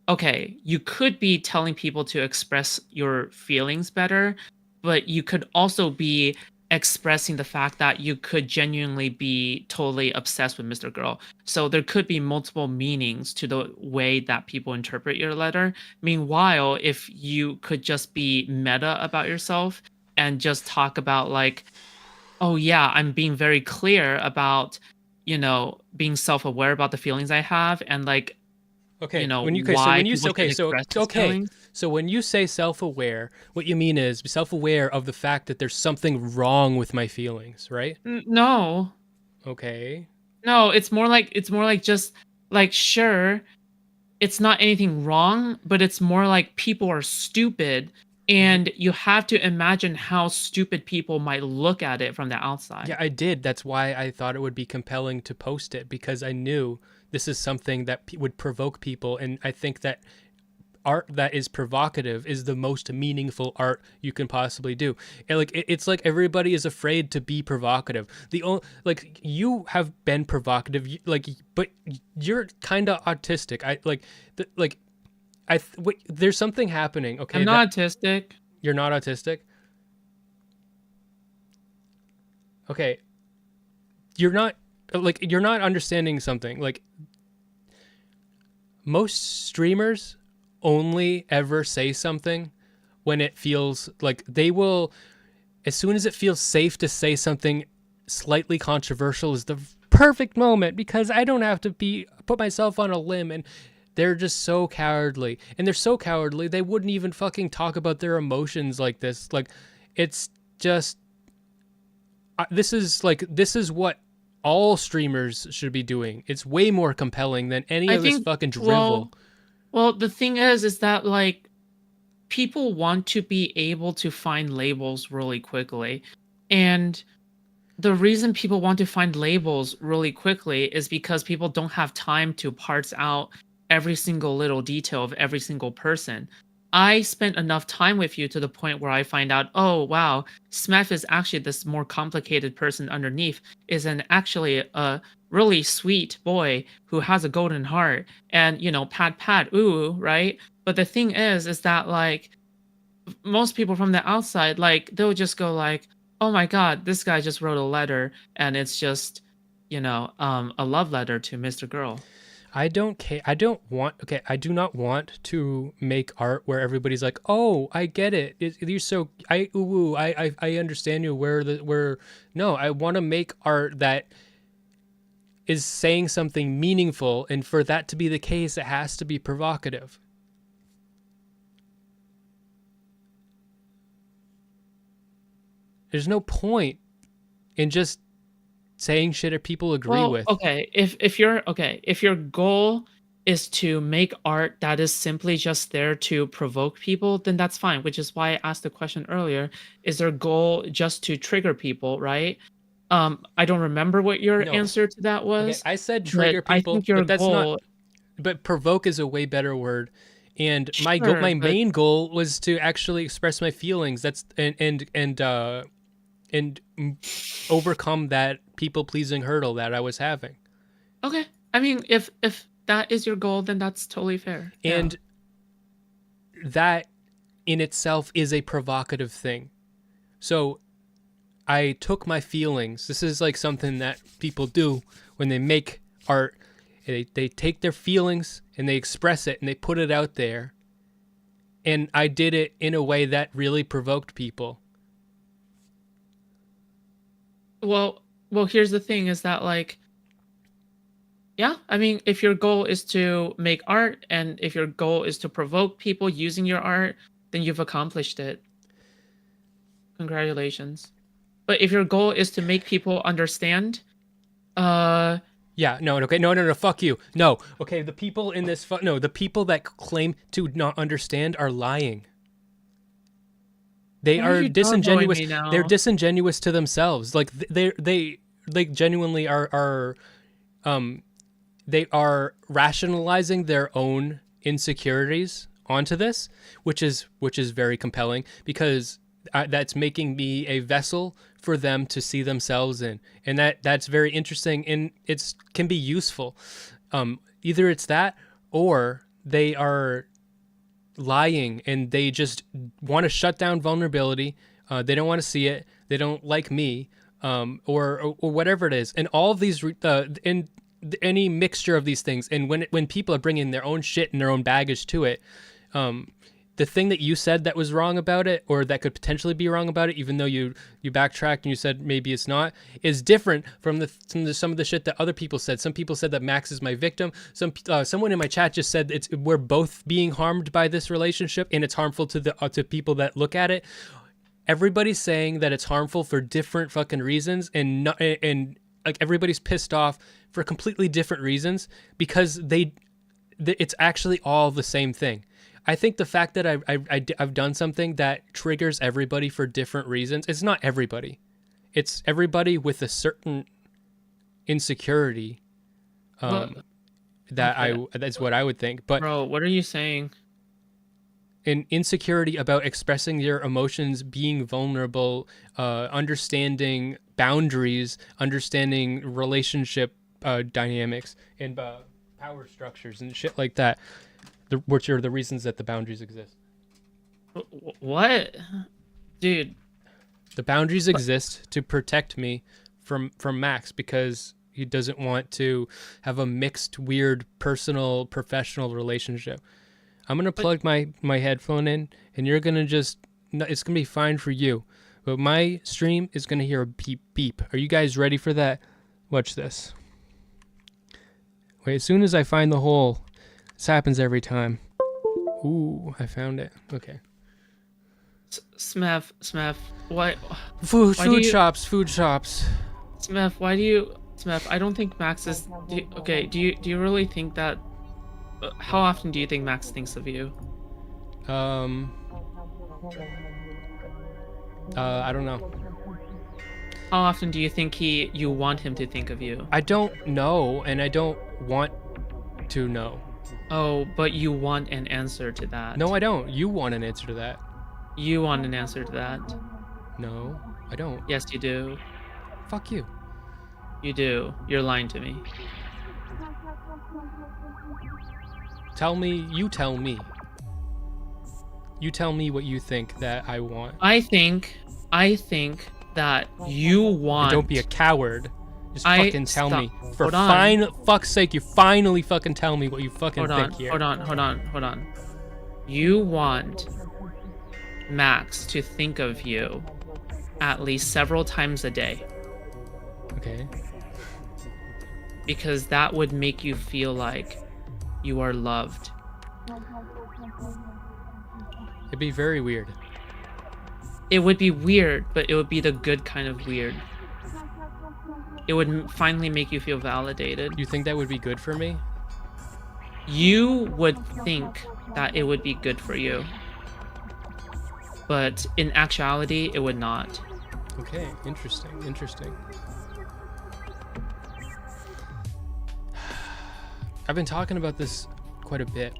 okay, you could be telling people to express your feelings better, but you could also be expressing the fact that you could genuinely be totally obsessed with Mr. Girl. So there could be multiple meanings to the way that people interpret your letter. Meanwhile, if you could just be meta about yourself and just talk about like, oh yeah, I'm being very clear about, being self-aware about the feelings I have and like, Okay, why people should express these okay, feelings. so when you say self-aware, what you mean is self-aware of the fact that there's something wrong with my feelings, right? No. Okay. No, it's more like just like sure, it's not anything wrong, but it's more like people are stupid and you have to imagine how stupid people might look at it from the Yeah, outside. I did. That's why I thought it would be compelling to post it because I knew this is something that would provoke people, and I think that art that is provocative is the most meaningful art you can possibly do. And like it's like everybody is afraid to be provocative. The only like you have been provocative, like, but you're kind of autistic. I like like wait, there's something happening. I'm Okay, that not autistic. you're not autistic. Okay, you're not understanding something. Like most streamers only ever say something when it feels like they will, as soon as it feels safe to say something slightly controversial is the perfect moment because I don't have to be put myself on a limb. And they're just so cowardly, and they're so cowardly they wouldn't even fucking talk about their emotions like this. Like it's just this is what all streamers should be doing. It's way more compelling than any I of this think fucking drivel. well, the thing is that like people want to be able to find labels really quickly. And the reason people want to find labels really quickly is because people don't have time to parse out every single little detail of every single person. I spent enough time with you to the point where I find out, oh wow, Smeth is actually this more complicated person underneath, is an actually a really sweet boy who has a golden heart, and pat pat ooh, right? But the thing is that like most people from the outside, like they'll just go like, "Oh my God, this guy just wrote a letter, and it's just, a love letter to Mr. Girl." I don't care. I don't want. Okay, I do not want to make art where everybody's like, "Oh, I get it. You're so I understand you." Where no, I want to make art that is saying something meaningful, and for that to be the case, it has to be provocative. There's no point in just saying shit that people agree Well, with. okay, if your goal is to make art that is simply just there to provoke people, then that's fine. Which is why I asked the question earlier: is their goal just to trigger people, right? I don't remember what your No. answer to that Okay, was, I said but trigger I people, think your but that's not. goal, But provoke is a way better word. And sure, my but main goal was to actually express my feelings. That's and overcome that people pleasing hurdle that I was having. okay. I mean, if that is your goal, then that's totally fair. Yeah. And that in itself is a provocative thing. So I took my feelings. This is like something that people do when they make art. They take their feelings and they express it and they put it out there. And I did it in a way that really provoked people. Well, here's the thing: is that like, yeah, I mean, if your goal is to make art and if your goal is to provoke people using your art, then you've accomplished it. Congratulations. But if your goal is to make people understand, uh, Yeah, no, okay, no, fuck you. No, okay, the people in this, no, the people that claim to not understand are lying. They why are are you doggoing disingenuous. me They're now? disingenuous to themselves. Like they genuinely are um they are rationalizing their own insecurities onto this, which is very compelling because that's making me a vessel for them to see themselves in, and that's very interesting and it's can be useful. Either it's that or they are lying and they just want to shut down vulnerability. They don't want to see it. They don't like me, or whatever it is. And all of these, in any mixture of these things, and when people are bringing their own shit and their own baggage to it, the thing that you said that was wrong about it, or that could potentially be wrong about it, even though you backtracked and you said maybe it's not, is different from some of the shit that other people said. Some people said that Max is my victim. Someone in my chat just said we're both being harmed by this relationship, and it's harmful to the to people that look at it. Everybody's saying that it's harmful for different fucking reasons, and not, and like everybody's pissed off for completely different reasons because it's actually all the same thing. I think the fact that I've done something that triggers everybody for different reasons. It's not everybody. It's everybody with a certain insecurity. What? Okay, That's what I would think. But bro, what are you saying? an insecurity about expressing your emotions, being vulnerable, understanding boundaries, understanding relationship dynamics, and power structures and shit like that. Which are the reasons that the boundaries exist. What, dude? The boundaries exist to protect me from Max because he doesn't want to have a mixed, weird, personal, professional relationship. I'm gonna plug my headphone in, and you're gonna just it's gonna be fine for you, but my stream is gonna hear a beep beep. Are you guys ready for that? Watch this. Wait, as soon as I find the hole. This happens every time. Ooh, I found it. Okay. Smeth, why? Food you, shops. Smeth, why do you, Smeth? I don't think Max is. Okay, do you really think that? How often do you think Max thinks of you? I don't know. How often do you think you want him to think of you? I don't know, and I don't want to know. Oh, but you want an answer to that. No, I don't. You want an answer to that. You want an answer to that. No, I don't. Yes, you do. Fuck you. You do. You're lying to me. Tell me, you tell me. You tell me what you think that I want. I think that you want. And don't be a coward. Just fucking tell me. For fuck's sake, you finally fucking tell me what you fucking think here. Hold on. You want Max to think of you at least several times a day. Okay. Because that would make you feel like you are loved. It'd be very weird. It would be weird, but it would be the good kind of weird. It would finally make you feel validated. You think that would be good for me? You would think that it would be good for you. But in actuality, it would not. Okay, interesting. I've been talking about this quite a bit.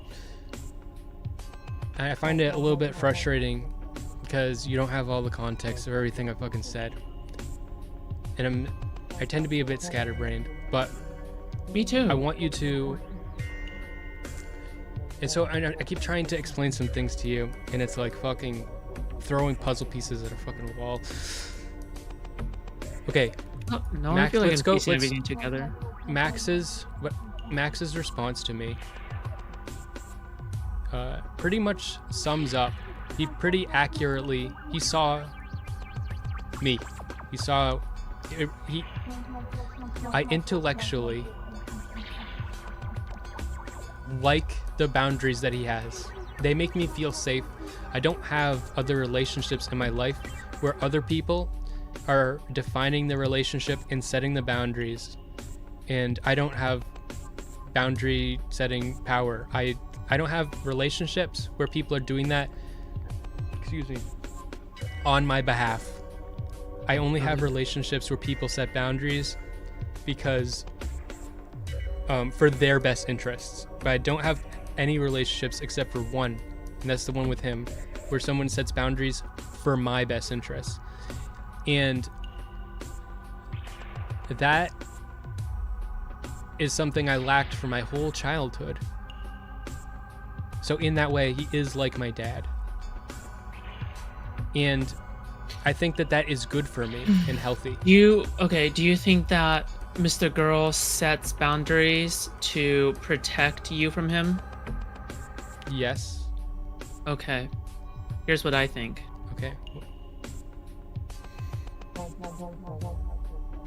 I find it a little bit frustrating because you don't have all the context of everything I fucking said. And I tend to be a bit scatterbrained, but me too. I want you to. And so I keep trying to explain some things to you, and it's like fucking throwing puzzle pieces at a fucking wall. Okay. Oh, no, Max, I feel like let's I'm go. piecing everything together. Max's response to me pretty much sums up. He pretty accurately. He saw me. He saw. I intellectually like the boundaries that he has. They make me feel safe. I don't have other relationships in my life where other people are defining the relationship and setting the boundaries, and I don't have boundary setting power. I don't have relationships where people are doing that, on my behalf. I only have relationships where people set boundaries because for their best interests. But I don't have any relationships except for one, and that's the one with him, where someone sets boundaries for my best interests. And that is something I lacked for my whole childhood. So in that way, he is like my dad. And I think that is good for me and healthy. Do you think that Mr. Girl sets boundaries to protect you from him? Yes. Okay. Here's what I think. Okay.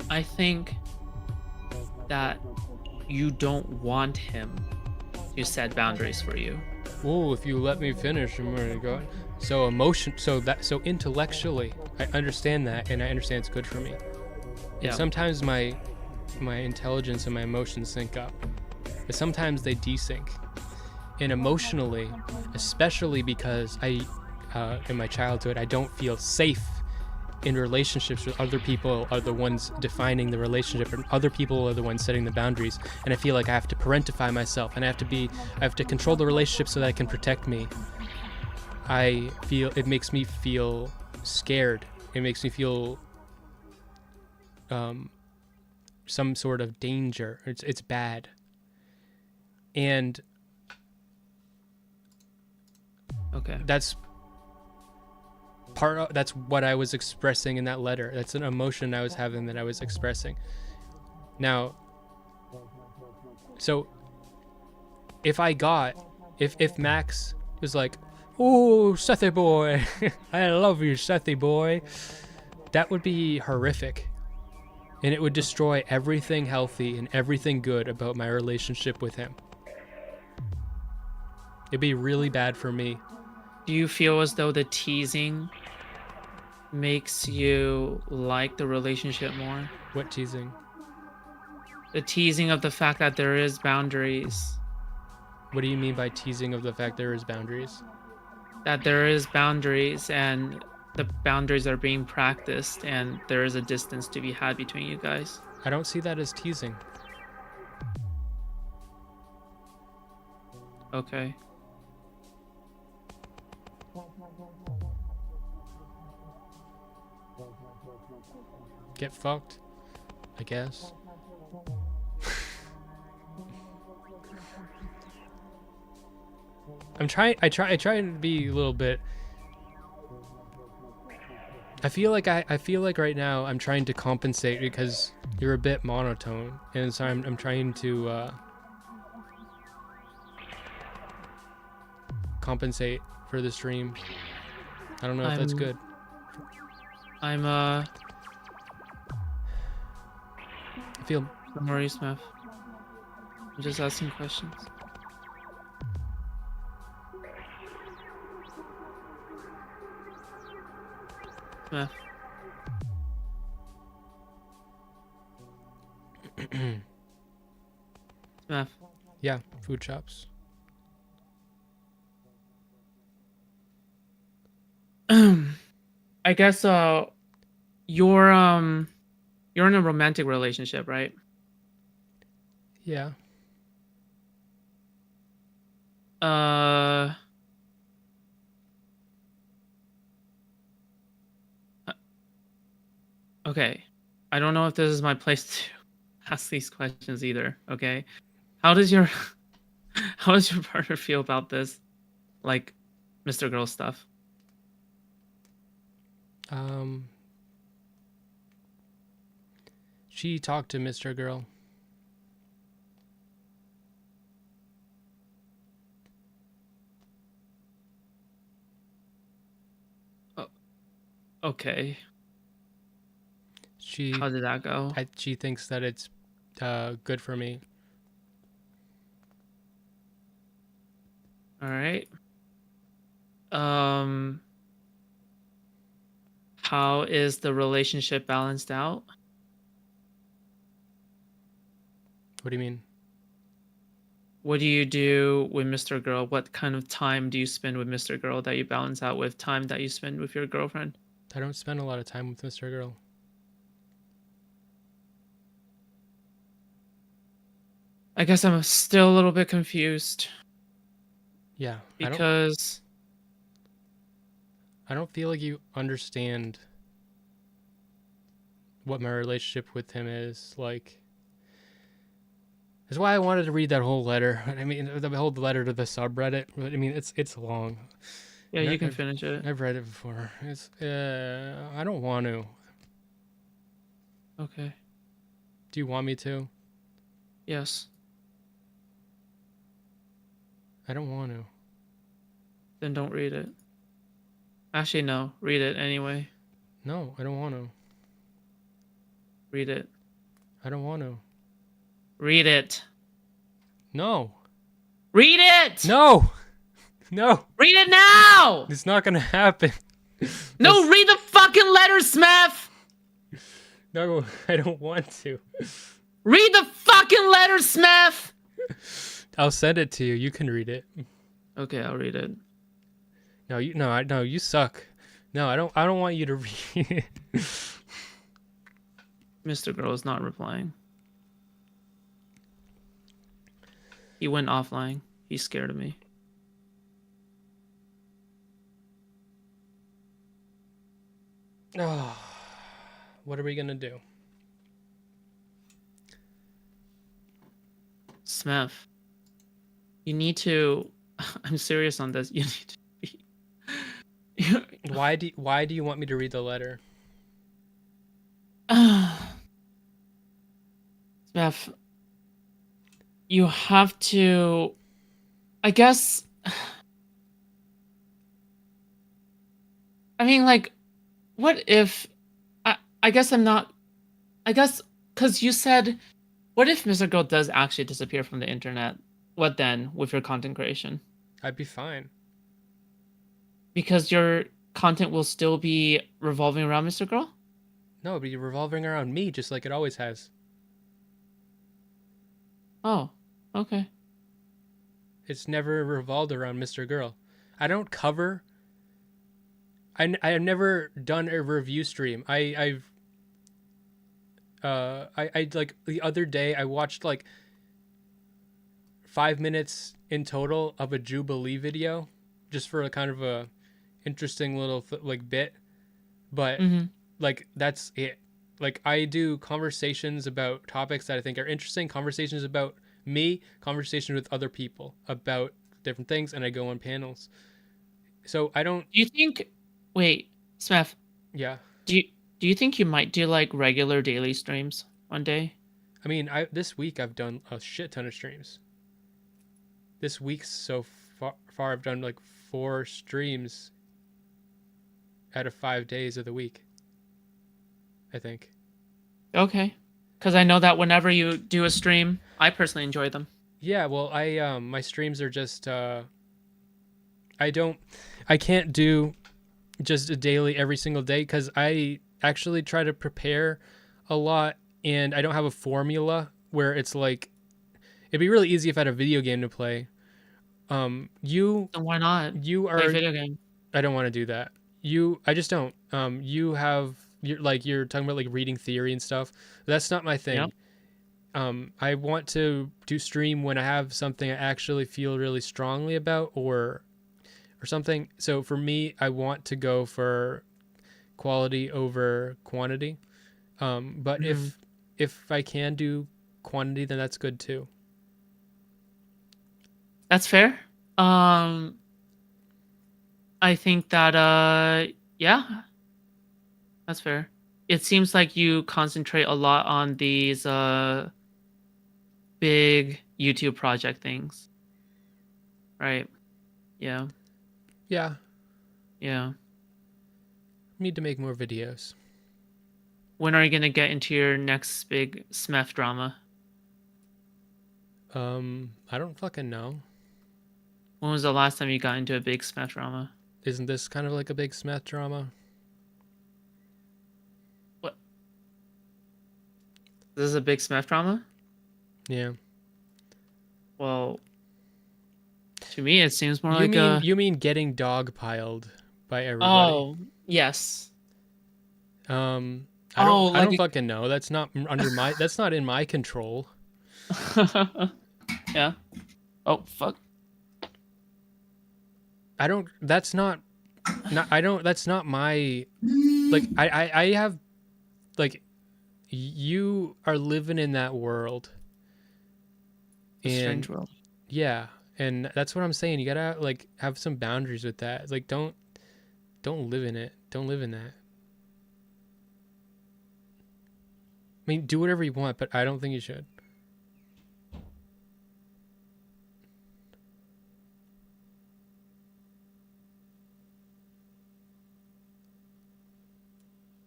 I think that you don't want him to set boundaries for you. Whoa, if you let me finish, I'm gonna go. So intellectually, I understand that, and I understand it's good for me. And Yeah. sometimes my intelligence and my emotions sync up, but sometimes they desync. And emotionally, especially because in my childhood, I don't feel safe in relationships with other people are the ones defining the relationship, and other people are the ones setting the boundaries. And I feel like I have to parentify myself, and I have to control the relationship so that it can protect me. It makes me feel scared. It makes me feel some sort of danger. It's bad. And Okay. that's what I was expressing in that letter. That's an emotion I was having that I was expressing. Now, so if Max was like, "Oh, Sethy boy, I love you, Sethy boy," that would be horrific. And it would destroy everything healthy and everything good about my relationship with him. It'd be really bad for me. Do you feel as though the teasing makes you like the relationship more? What teasing? The teasing of the fact that there is boundaries. What do you mean by teasing of the fact there is boundaries? That there is boundaries, and the boundaries are being practiced and there is a distance to be had between you guys. I don't see that as teasing. Okay. Get fucked, I guess. I try to be a little bit. I feel like right now I'm trying to compensate because you're a bit monotone, and so I'm trying to compensate for the stream. I don't know if that's good. I feel. Don't worry, Smeth. I'm just asking questions. Smith. Smith. Yeah, FoodShops. I guess you're in a romantic relationship, right? Yeah. Okay. I don't know if this is my place to ask these questions either, okay? How does your partner feel about this, like, Mr. Girl stuff? She talked to Mr. Girl. Oh, okay. How did that go? She thinks that it's good for me. All right. How is the relationship balanced out? What do you mean? What do you do with Mr. Girl? What kind of time do you spend with Mr. Girl that you balance out with time that you spend with your girlfriend? I don't spend a lot of time with Mr. Girl. I guess I'm still a little bit confused. Yeah. Because I don't feel like you understand what my relationship with him is like. That's why I wanted to read that whole letter. I mean, the whole letter to the subreddit. I mean, it's long. Yeah, you can finish it. I've read it before. It's I don't want to. Okay. Do you want me to? Yes. I don't want to. Then don't read it. Actually, no. Read it anyway. No, I don't want to. Read it. I don't want to. Read it. No. Read it! No! No! Read it now! It's not gonna happen. No, read the fucking letter, Smeth! No, I don't want to. Read the fucking letter, Smeth! I'll send it to you. You can read it. Okay, I'll read it. No, you suck. No, I don't want you to read it. Mr. Girl is not replying. He went offline. He's scared of me. Oh, what are we gonna do? Smeth, you need to. I'm serious on this. You need to be. Why do you want me to read the letter? Smeth, you have to. I guess. I mean, like, what if? I guess I'm not. I guess because you said, what if Mr. Girl does actually disappear from the internet? What then with your content creation? I'd be fine. Because your content will still be revolving around Mr. Girl? No, it'd be revolving around me just like it always has. Oh, okay. It's never revolved around Mr. Girl. I don't cover I've never done a review stream. I like the other day I watched like 5 minutes in total of a Jubilee video, just for a kind of a interesting little like bit, but Mm-hmm. like that's it. Like I do conversations about topics that I think are interesting, conversations about me, conversations with other people about different things, and I go on panels. So I don't. Do you think? Wait, Smeth. Yeah. Do you do you think you might do like regular daily streams one day? I mean, I this week I've done a shit ton of streams. This week so far I've done like 4 streams out of 5 days of the week, I think. Okay, because I know that whenever you do a stream, I personally enjoy them. Yeah, well, my streams are just I can't do just a daily every single day because I actually try to prepare a lot, and I don't have a formula where it's like it'd be really easy if I had a video game to play. You So why not you play a are video game? I don't want to do that. I just don't. You're talking about like reading theory and stuff. That's not my thing. Yep. I want to do stream when I have something I actually feel really strongly about or something. So for me, I want to go for quality over quantity. But Mhm. if I can do quantity, then that's good too. That's fair. I think that yeah, that's fair. It seems like you concentrate a lot on these big YouTube project things. Right. Yeah. Yeah, Yeah. need to make more videos. When are you gonna get into your next big Smeth drama? I don't fucking know. When was the last time you got into a big Smeth drama? Isn't this kind of like a big Smeth drama? What? This is a big Smeth drama? Yeah. Well, to me it seems more You like mean a you mean getting dogpiled by everybody? Oh, yes. I Oh, don't like fucking know. That's not under my that's not in my control. yeah. Oh, fuck. I don't that's not I don't that's not my like I have like you are living in that world. A And strange world. yeah, and that's what I'm saying. You gotta like have some boundaries with that. Like don't live in it. Don't live in that. I mean, do whatever you want, but I don't think you should.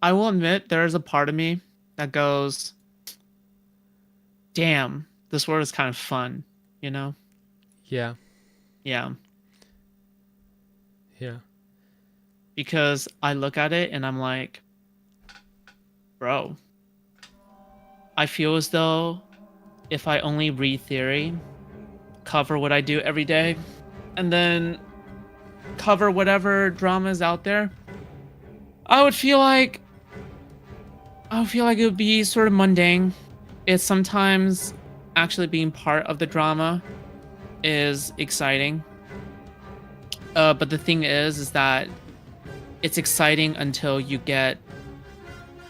I will admit there is a part of me that goes, damn, this world is kind of fun, you know? Yeah. Yeah. Yeah. Because I look at it and I'm like, bro, I feel as though if I only read theory, cover what I do every day, and then cover whatever drama is out there, I would feel like it would be sort of mundane. It's sometimes actually being part of the drama is exciting. But the thing is that it's exciting until you get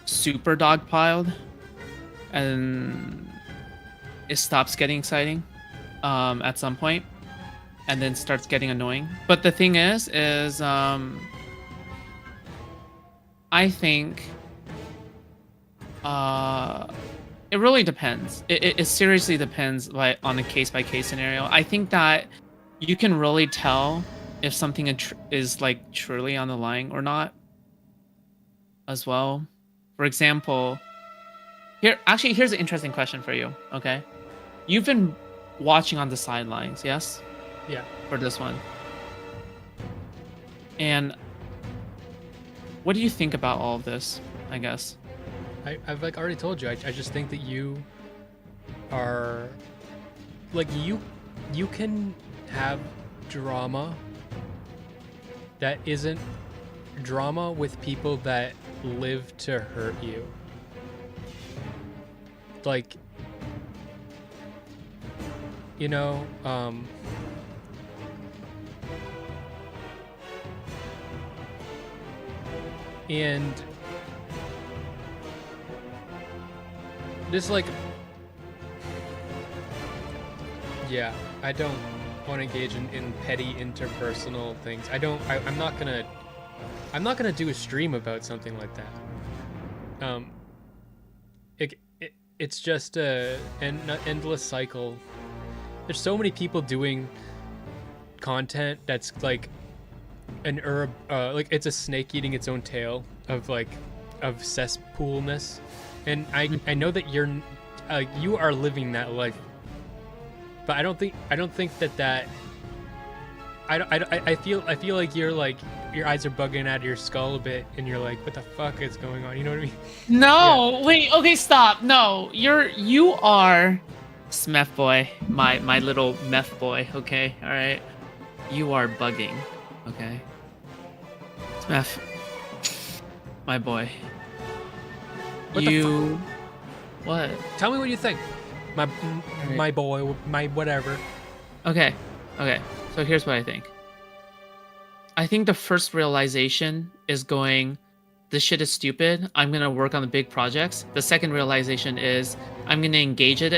super dogpiled, and it stops getting exciting at some point, and then starts getting annoying. But the thing is I think it really depends. It seriously depends, like on a case by case scenario. I think that you can really tell if something is like truly on the line or not as well. For example, here's an interesting question for you. Okay, you've been watching on the sidelines, yes? Yeah. For this one. And what do you think about all of this, I guess? I've like already told you. I just think that you are like you can have drama that isn't drama with people that live to hurt you. Like, you know, and just like, yeah, I don't want to engage in petty interpersonal things. I'm not gonna do a stream about something like that. It's just an endless cycle. There's so many people doing content that's like an herb, like it's a snake eating its own tail of cesspoolness, and I know that you are living that life, but I don't think that I feel like you're like, your eyes are bugging out of your skull a bit, and you're like, what the fuck is going on? You know what I mean? No, Yeah. wait, okay, stop. No, you are Smeth boy, my little meth boy, okay? All right. You are bugging, okay? Smeth, my boy. What the fuck? What? Tell me what you think. My boy, my whatever. Okay. So here's what I think. I think the first realization is going, this shit is stupid. I'm gonna work on the big projects. The second realization is I'm gonna engage in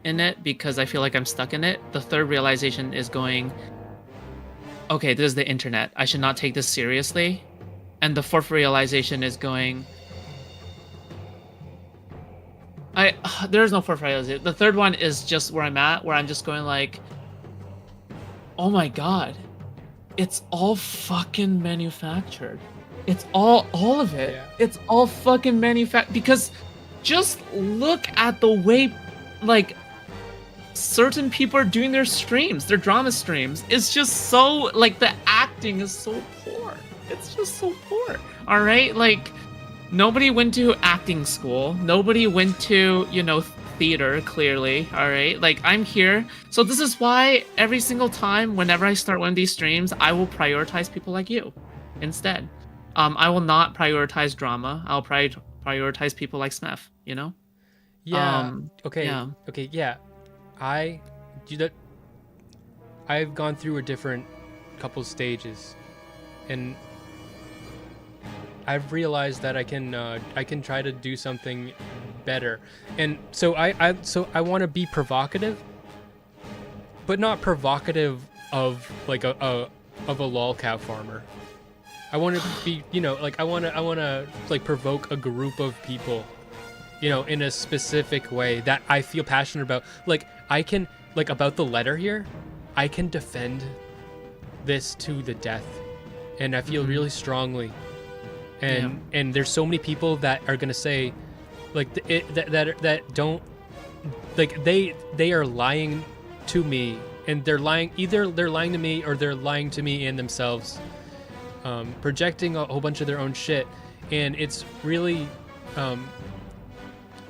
it because I feel like I'm stuck in it. The third realization is going, okay, this is the internet. I should not take this seriously. And the fourth realization is going, there's no fourth realization. The third one is just where I'm at, where I'm just going like, oh my god, it's all fucking manufactured. It's all of it. Yeah. It's all fucking manufactured. Because just look at the way, like, certain people are doing their streams, their drama streams. It's just so, like, the acting is so poor. It's just so poor. All right? Like, nobody went to acting school. Nobody went to, theater, clearly. All right? Like, I'm here. So this is why every single time, whenever I start one of these streams, I will prioritize people like you instead. I will not prioritize drama. I'll prioritize people like Smeth, Yeah. Okay. Yeah. Okay. Yeah. I've gone through a different couple stages, and I've realized that I can try to do something better. And so I want to be provocative, but not provocative of like a lolcow farmer. I want to be, I want to like provoke a group of people, in a specific way that I feel passionate about. Like, I can, like, about the letter here, I can defend this to the death, and I feel really strongly. And there's so many people that are gonna say, like, that don't, like, they are lying to me, and either they're lying to me or they're lying to me and themselves. Projecting a whole bunch of their own shit, and it's really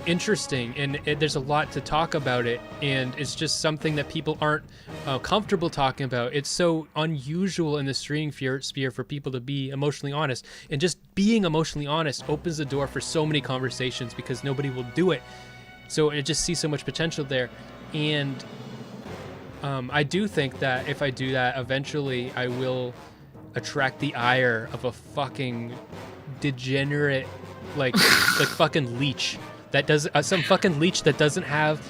interesting, and there's a lot to talk about it, and it's just something that people aren't comfortable talking about. It's so unusual in the streaming sphere for people to be emotionally honest, and just being emotionally honest opens the door for so many conversations because nobody will do it. So I just see so much potential there, and I do think that if I do that, eventually I will attract the ire of a fucking degenerate, like fucking leech that does some fucking leech that doesn't have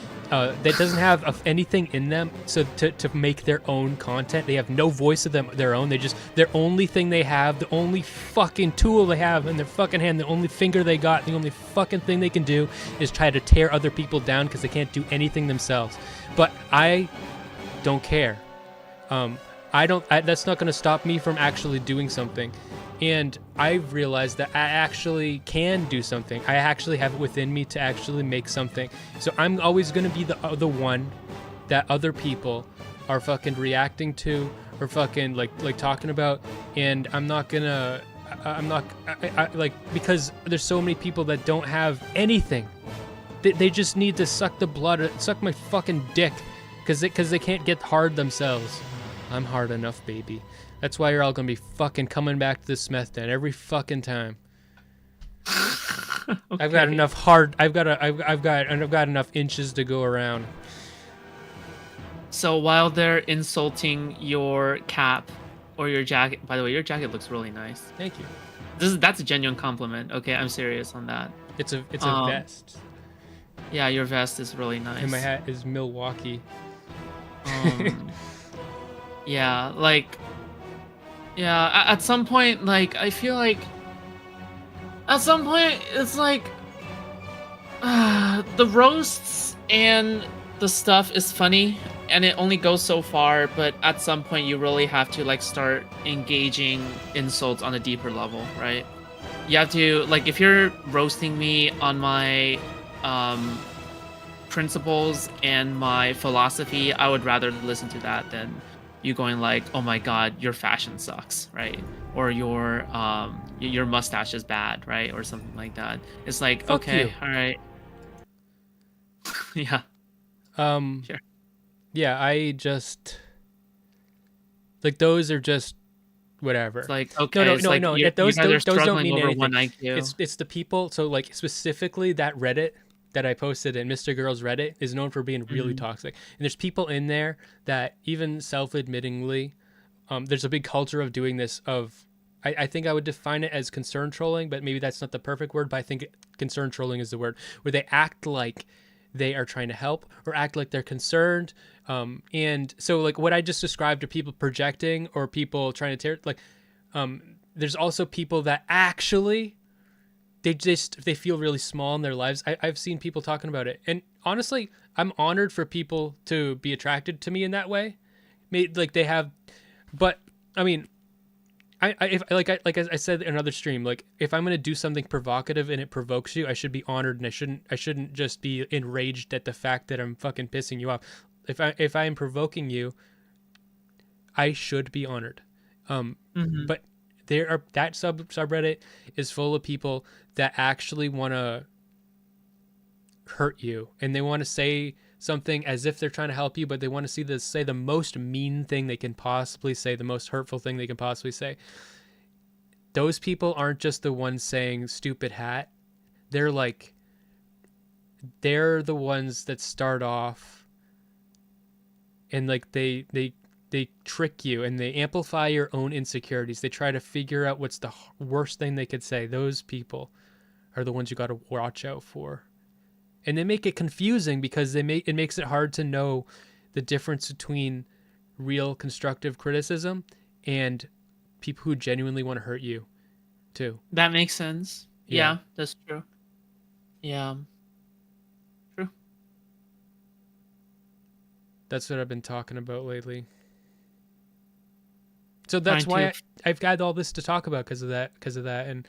anything in them, so to make their own content. They have no voice of their own. Their only thing they have, the only fucking tool they have in their fucking hand, the only finger they got, the only fucking thing they can do is try to tear other people down because they can't do anything themselves. But I don't care. That's not going to stop me from actually doing something. And I've realized that I actually can do something. I actually have it within me to actually make something. So I'm always going to be the one that other people are fucking reacting to or fucking like talking about. And I'm not because there's so many people that don't have anything. They just need to suck the blood, suck my fucking dick, because they can't get hard themselves. I'm hard enough, baby. That's why you're all gonna be fucking coming back to the Smeth den every fucking time. Okay. I've got enough hard. I've got enough inches to go around. So while they're insulting your cap or your jacket, by the way, your jacket looks really nice. Thank you. That's a genuine compliment. Okay, I'm serious on that. It's a Um, vest, Yeah, your vest is really nice. and my hat is Milwaukee. Um, yeah, like, yeah. At some point, like, I feel like, at some point, it's like, the roasts and the stuff is funny, and it only goes so far. But at some point, you really have to like start engaging insults on a deeper level, right? You have to like, if you're roasting me on my principles and my philosophy, I would rather listen to that than you going like, "Oh my God, your fashion sucks," right? Or your mustache is bad, right? Or something like that. It's like, Fuck okay, you. all right, yeah, sure. Yeah, I just like those are just whatever. It's like, No, okay, no, it's no, like no. you Those guys are those don't struggling mean over anything. one IQ. It's the people. So like specifically that Reddit that I posted in mrgirl's Reddit is known for being really toxic. And there's people in there that even self-admittingly, there's a big culture of doing this. I think I would define it as concern trolling, but maybe that's not the perfect word. But I think concern trolling is the word, where they act like they are trying to help or act like they're concerned. And so like what I just described are people projecting or people trying to tear like. There's also people that actually they feel really small in their lives. I've seen people talking about it, and honestly, I'm honored for people to be attracted to me in that way. Like they have, but I mean, like I said in another stream, like if I'm gonna do something provocative and it provokes you, I should be honored, and I shouldn't just be enraged at the fact that I'm fucking pissing you off. If I am provoking you, I should be honored. But that subreddit is full of people that actually want to hurt you, and they want to say something as if they're trying to help you, but they want to say the most mean thing they can possibly say, the most hurtful thing they can possibly say. Those people aren't just the ones saying stupid hat. They're the ones that start off and like they trick you and they amplify your own insecurities. They try to figure out what's the worst thing they could say. Those people are the ones you got to watch out for. And they make it confusing because it makes it hard to know the difference between real constructive criticism and people who genuinely want to hurt you too. That makes sense. Yeah, that's true. Yeah. True. That's what I've been talking about lately. So that's why I've got all this to talk about because of that. And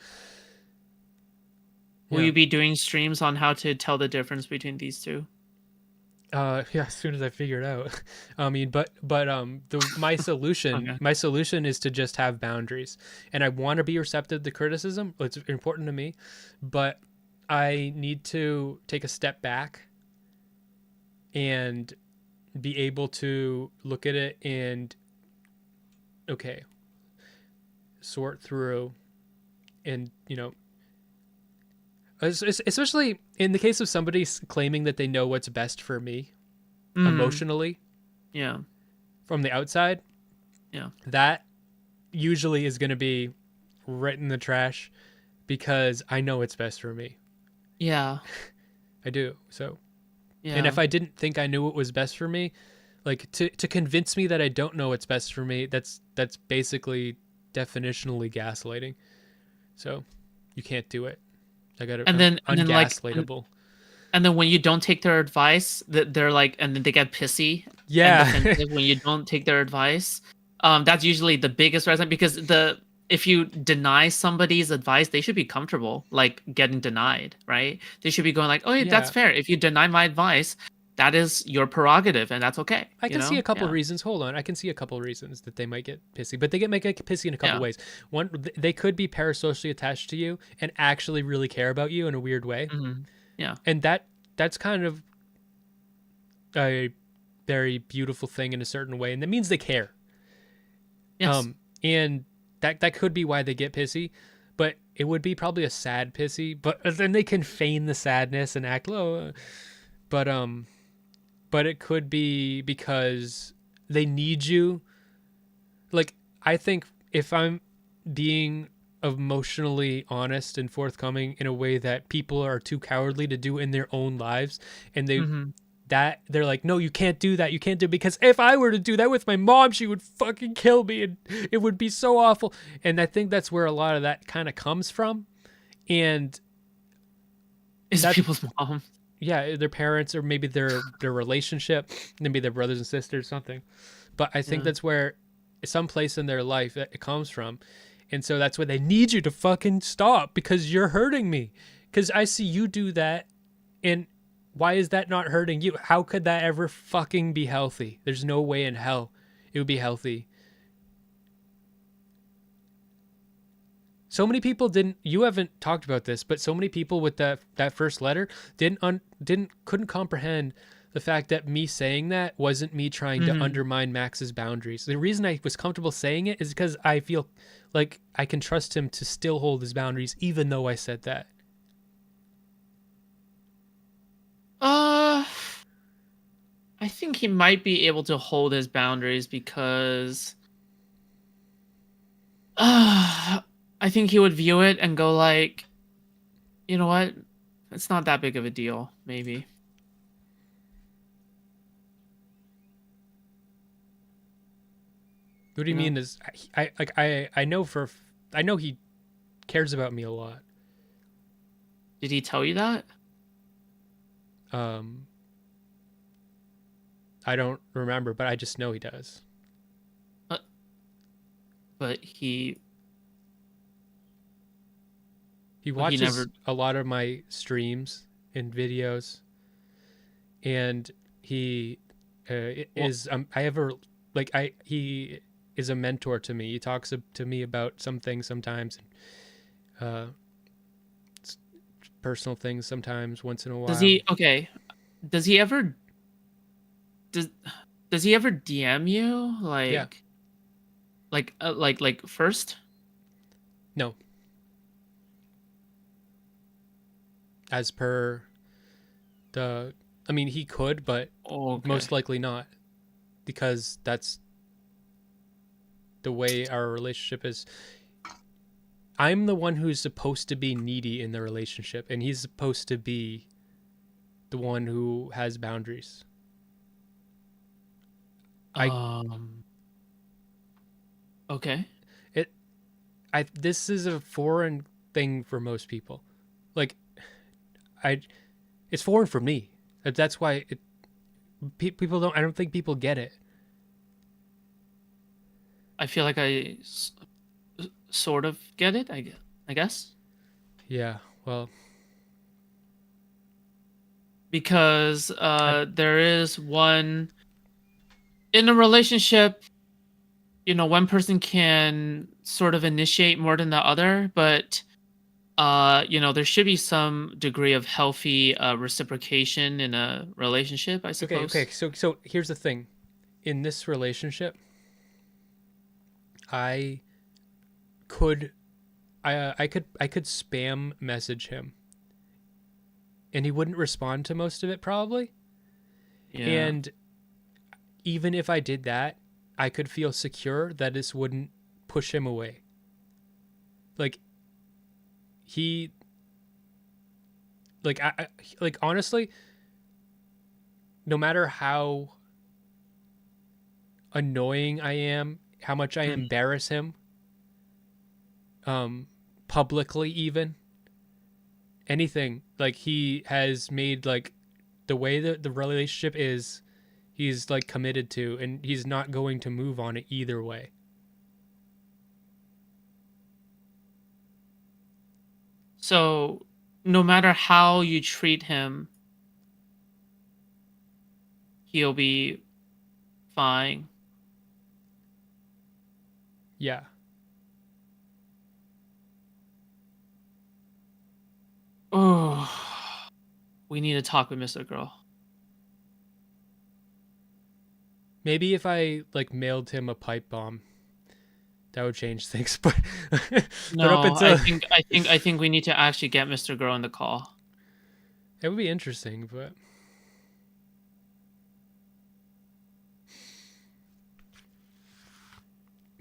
will you be doing streams on how to tell the difference between these two? Yeah, as soon as I figure it out. I mean, my solution, Okay. my solution is to just have boundaries, and I want to be receptive to criticism. It's important to me, but I need to take a step back and be able to look at it and sort through, and especially in the case of somebody claiming that they know what's best for me emotionally from the outside, that usually is going to be right in the trash because I know it's best for me. Yeah. I do. So, and if I didn't think I knew what was best for me, like to convince me that I don't know what's best for me, that's basically definitionally gaslighting. So you can't do it. I got it. And then ungaslightable. And then when you don't take their advice, they're like, and then they get pissy. Yeah. And defensive when you don't take their advice. That's usually the biggest reason, because if you deny somebody's advice, they should be comfortable like getting denied, right? They should be going like, oh, yeah, that's fair. If you deny my advice, that is your prerogative, and that's okay. I can see a couple reasons. Hold on, I can see a couple reasons that they might get pissy, but they might get pissy in a couple ways. One, they could be parasocially attached to you and actually really care about you in a weird way. Mm-hmm. Yeah, and that's kind of a very beautiful thing in a certain way, and that means they care. Yes. And that could be why they get pissy, but it would be probably a sad pissy. But then they can feign the sadness and act low. But but it could be because they need you. Like, I think if I'm being emotionally honest and forthcoming in a way that people are too cowardly to do in their own lives, and Mm-hmm. they're like, no, you can't do that, you can't do it, because if I were to do that with my mom, she would fucking kill me and it would be so awful. And I think that's where a lot of that kind of comes from. And Is that, people's mom. yeah, their parents, or maybe their relationship, maybe their brothers and sisters, something. But I think Yeah. that's where some place in their life that it comes from. And so that's why they need you to fucking stop, because you're hurting me. Because I see you do that, and why is that not hurting you? How could that ever fucking be healthy? There's no way in hell it would be healthy. So many people didn't. You haven't talked about this, but so many people with that first letter couldn't comprehend the fact that me saying that wasn't me trying to Mm-hmm. undermine Max's boundaries. The reason I was comfortable saying it is because I feel like I can trust him to still hold his boundaries, even though I said that. Uh, I think he might be able to hold his boundaries because I think he would view it and go like, you know what? It's not that big of a deal, maybe. What do you You know? mean? Is I know I know he cares about me a lot. Did he tell you that? Um, I don't remember, but I just know he does. Uh, but He he watches never. a lot of my streams and videos, and he Well, is I have a like I he is a mentor to me. He talks to me about some things sometimes, uh, personal things sometimes once in a does while. he? Okay. Does he ever? Does Does he ever DM you Yeah, like first? no, as per the. I mean, he could, but Okay. most likely not, because that's the way our relationship is. I'm the one who's supposed to be needy in the relationship, and he's supposed to be the one who has boundaries. I Um. Okay. it I this is a foreign thing for most people. Like, I it's foreign for me. That's why people don't. I don't think people get it. I feel like sort of get it. I guess Yeah. Well, because I there is one in a relationship. You know, one person can sort of initiate more than the other, but you know, there should be some degree of healthy reciprocation in a relationship, I okay. suppose. So here's the thing. In this relationship, I could I could spam message him, and he wouldn't respond to most of it probably. Yeah. And even if I did that, I could feel secure that this wouldn't push him away. Like, he like honestly, no matter how annoying I am, how much I Mhm. embarrass him, um, publicly, even anything, like, he has made, like, the way that the relationship is, he's like committed to, and he's not going to move on it either way. So, no matter how you treat him, he'll be fine. Yeah. Oh, we need to talk with Mr. Girl. Maybe if I like mailed him a pipe bomb, That would change things, but up No, until I think we need to actually get Mr. Girl on the call. it would be interesting, but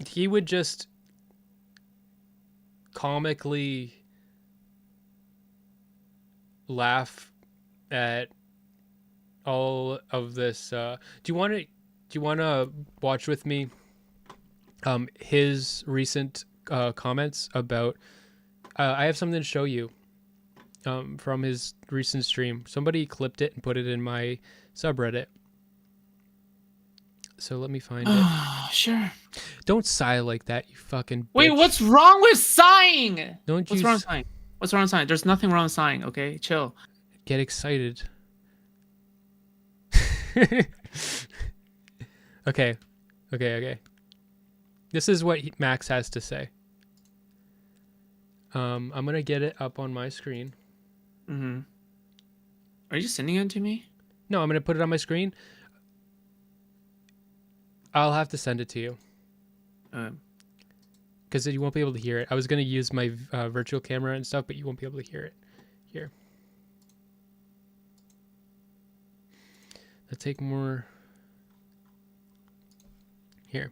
he would just comically laugh at all of this. Do you want to watch with me his recent comments about I have something to show you from his recent stream. Somebody clipped it and put it in my subreddit. So let me find it. Sure. Don't sigh like that, you fucking bitch. Wait, what's wrong with sighing? What's wrong with sighing? What's wrong with sighing? There's nothing wrong with sighing, okay? Chill. Get excited. Okay. This is what Max has to say. I'm going to get it up on my screen. Mm-hmm. Are you sending it to me? No, I'm going to put it on my screen. I'll have to send it to you. Because you won't be able to hear it. I was going to use my virtual camera and stuff, but you won't be able to hear it. Here. Let's take more. Here.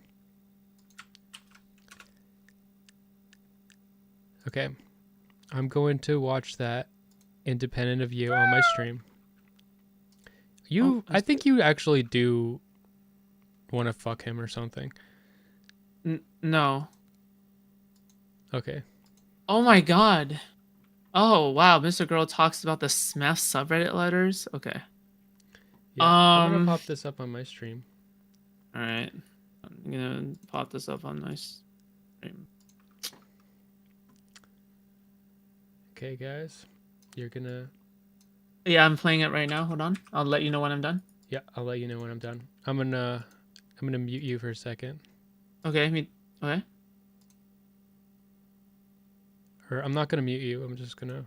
Okay. I'm going to watch that independent of you on my stream. I think you actually do want to fuck him or something. No. Okay. Oh my god. Oh wow, Mr. Girl talks about the Smeth subreddit letters. Okay. Yeah, I'm gonna pop this up on my stream. All right. I'm gonna pop this up on my stream. Okay, guys, you're gonna. Yeah, I'm playing it right now. Hold on. I'll let you know when I'm done. Yeah, I'll let you know when I'm done. I'm gonna mute you for a second. Okay. Okay. Or I'm not gonna mute you. I'm just gonna.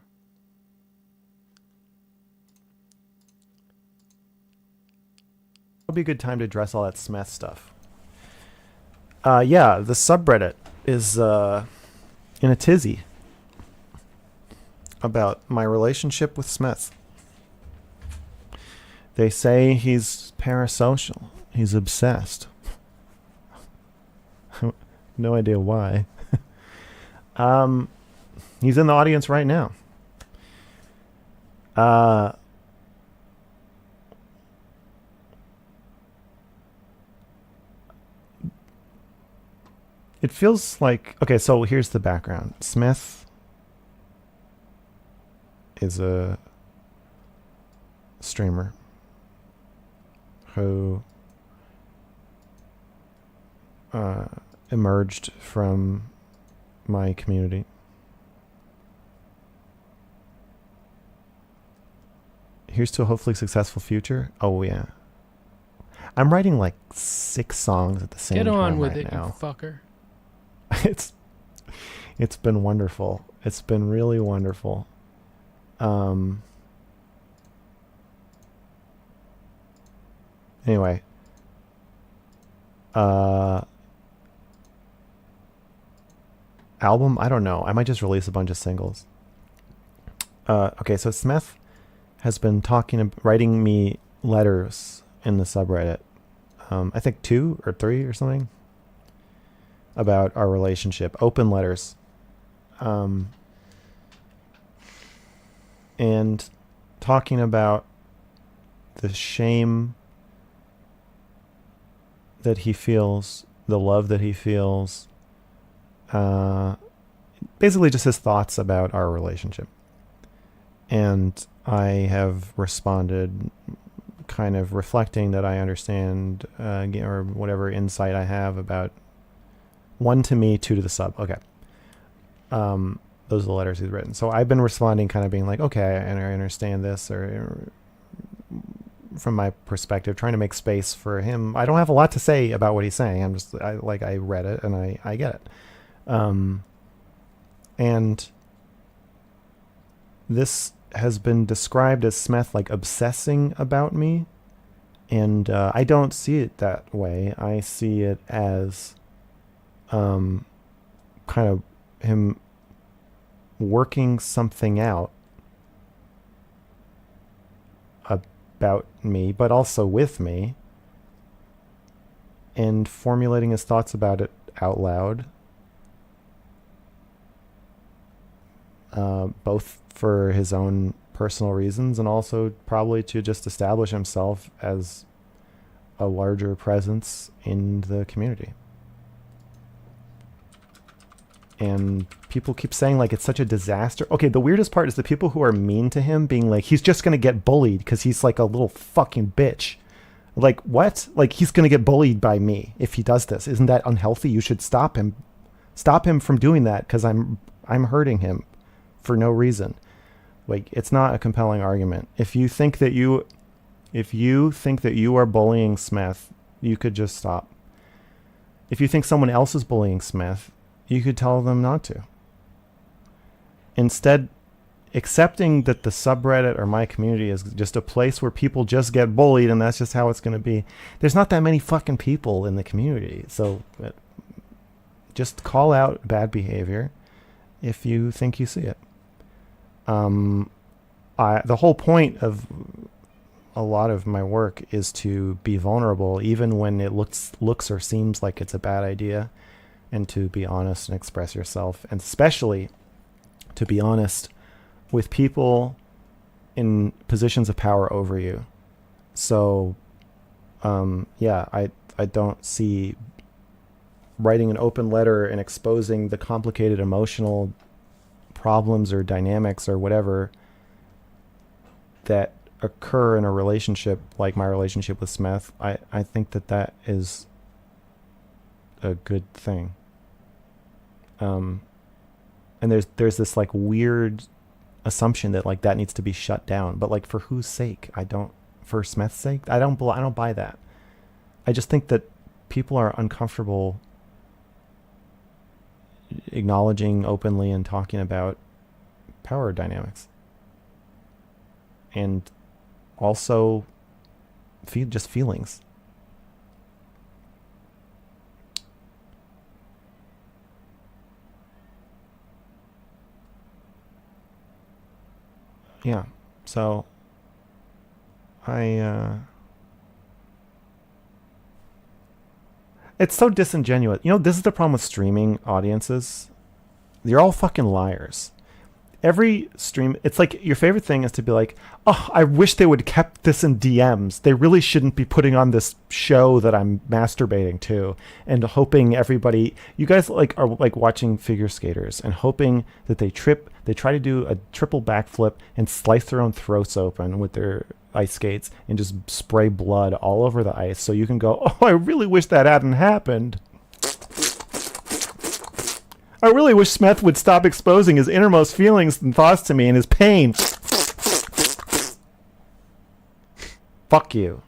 It'll be a good time to address all that Smeth stuff. Yeah, the subreddit is in a tizzy about my relationship with Smith. They say he's parasocial. He's obsessed. No idea why. He's in the audience right now. It feels like... Okay, so here's the background. Smith is a streamer who emerged from my community. Here's to a hopefully successful future. Oh, yeah. I'm writing like 6 songs at the same time. Get on with right it, now. you fucker. It's been wonderful. It's been really wonderful. Anyway. Album? I don't know. I might just release a bunch of singles. Okay, so Smeth has been writing me letters in the subreddit. I think 2 or 3 or something. About our relationship. Open letters. And talking about the shame that he feels, the love that he feels, basically just his thoughts about our relationship. And I have responded kind of reflecting that I understand or whatever insight I have about 1 to me, 2 to the sub. Okay. Those are the letters he's written. So I've been responding kind of being like, okay, I understand this, or from my perspective, trying to make space for him. I don't have a lot to say about what he's saying. I read it and I get it. And this has been described as Smeth like obsessing about me. And I don't see it that way. I see it as kind of him working something out about me, but also with me, and formulating his thoughts about it out loud, both for his own personal reasons and also probably to just establish himself as a larger presence in the community. And people keep saying like it's such a disaster. Okay, the weirdest part is the people who are mean to him being like, he's just gonna get bullied because he's like a little fucking bitch. Like, what? Like, he's gonna get bullied by me if he does this. Isn't that unhealthy? You should stop him. Stop him from doing that because I'm hurting him for no reason. Like, it's not a compelling argument. If you think that you are bullying Smith, you could just stop. If you think someone else is bullying Smith, you could tell them not to. Instead, accepting that the subreddit or my community is just a place where people just get bullied and that's just how it's going to be. There's not that many fucking people in the community. So just call out bad behavior if you think you see it. The whole point of a lot of my work is to be vulnerable even when it looks or seems like it's a bad idea, and to be honest and express yourself, and especially to be honest with people in positions of power over you. So I don't see writing an open letter and exposing the complicated emotional problems or dynamics or whatever that occur in a relationship like my relationship with Smith. I think that is a good thing. And there's this like weird assumption that like that needs to be shut down, but like for whose sake? For Smith's sake? I don't buy that. I just think that people are uncomfortable acknowledging openly and talking about power dynamics, and also just feelings. Yeah, so it's so disingenuous. You know, this is the problem with streaming audiences. You're all fucking liars. Every stream, it's like your favorite thing is to be like, oh, I wish they would kept this in DMs. They really shouldn't be putting on this show that I'm masturbating to, and hoping everybody, you guys like are like watching figure skaters and hoping that they try to do a triple backflip and slice their own throats open with their ice skates and just spray blood all over the ice. So you can go, oh, I really wish that hadn't happened. I really wish Smeth would stop exposing his innermost feelings and thoughts to me and his pain. Fuck you.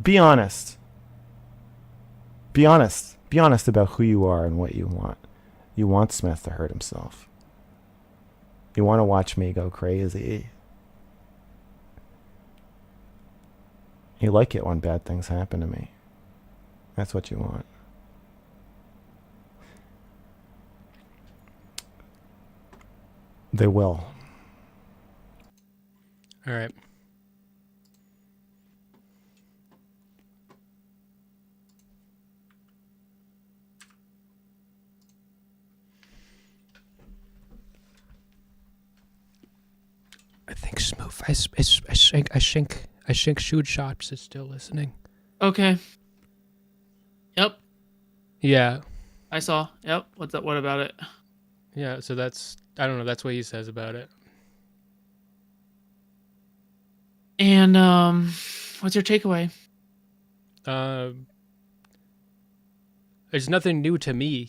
Be honest. Be honest. Be honest about who you are and what you want. You want Smith to hurt himself. You want to watch me go crazy. You like it when bad things happen to me. That's what you want. They will. All right. I think Smooth. I think FoodShops is still listening. Okay. Yep. Yeah. I saw. Yep. What's up? What about it? Yeah. So I don't know. That's what he says about it. And what's your takeaway? There's nothing new to me.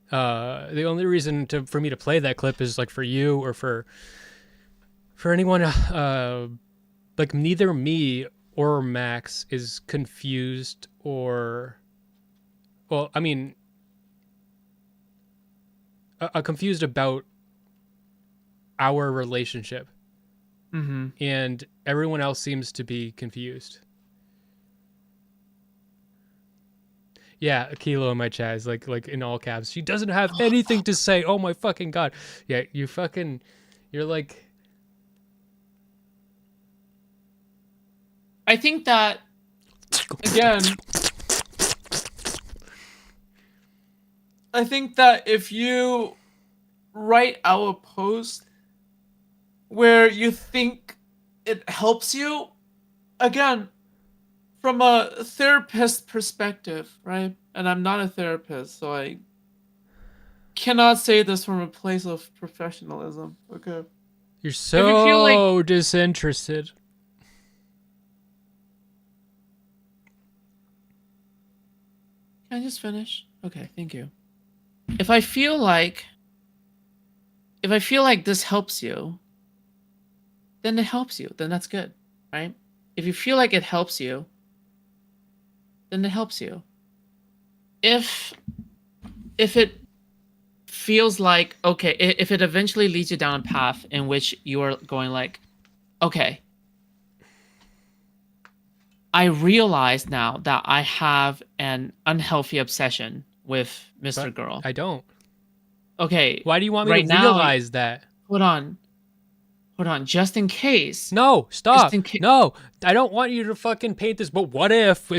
The only reason for me to play that clip is like for you or for anyone. Like neither me or Max is confused or, well, I mean, confused about our relationship. Mm-hmm. And everyone else seems to be confused. Yeah, a kilo in my chat is like in all caps. She doesn't have anything to say. Oh my fucking god. Yeah, you're like. I think that again. I think that if you write out a post where you think it helps you, again, from a therapist perspective, right? And I'm not a therapist, so I cannot say this from a place of professionalism. Okay. You're If you feel like so disinterested. Can I just finish? Okay, thank you. If I feel like this helps you, then it helps you. Then that's good, right? If you feel like it helps you, then it helps you. If it feels like okay, if it eventually leads you down a path in which you're going like, okay, I realize now that I have an unhealthy obsession with Mr. But Girl. I don't. Okay. Why do you want me right to now, realize that? Hold on. Just in case. No, stop. Just in No, I don't want you to fucking paint this. But what if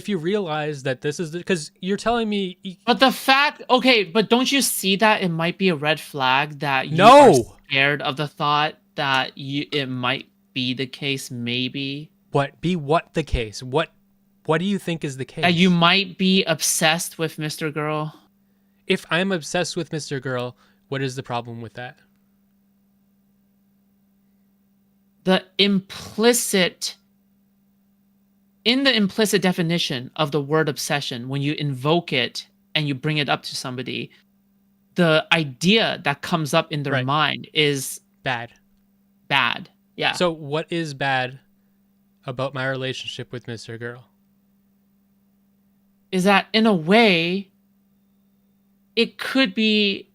you realize that this is because you're telling me? But the fact, okay, but don't you see that it might be a red flag that you No. are scared of the thought that it might be the case, maybe? What the case? What do you think is the case? That you might be obsessed with Mr. Girl? If I'm obsessed with Mr. Girl, what is the problem with that? In the implicit definition of the word obsession, when you invoke it and you bring it up to somebody, the idea that comes up in their mind is bad. Yeah. So what is bad about my relationship with Mr. Girl? Is that in a way, it could be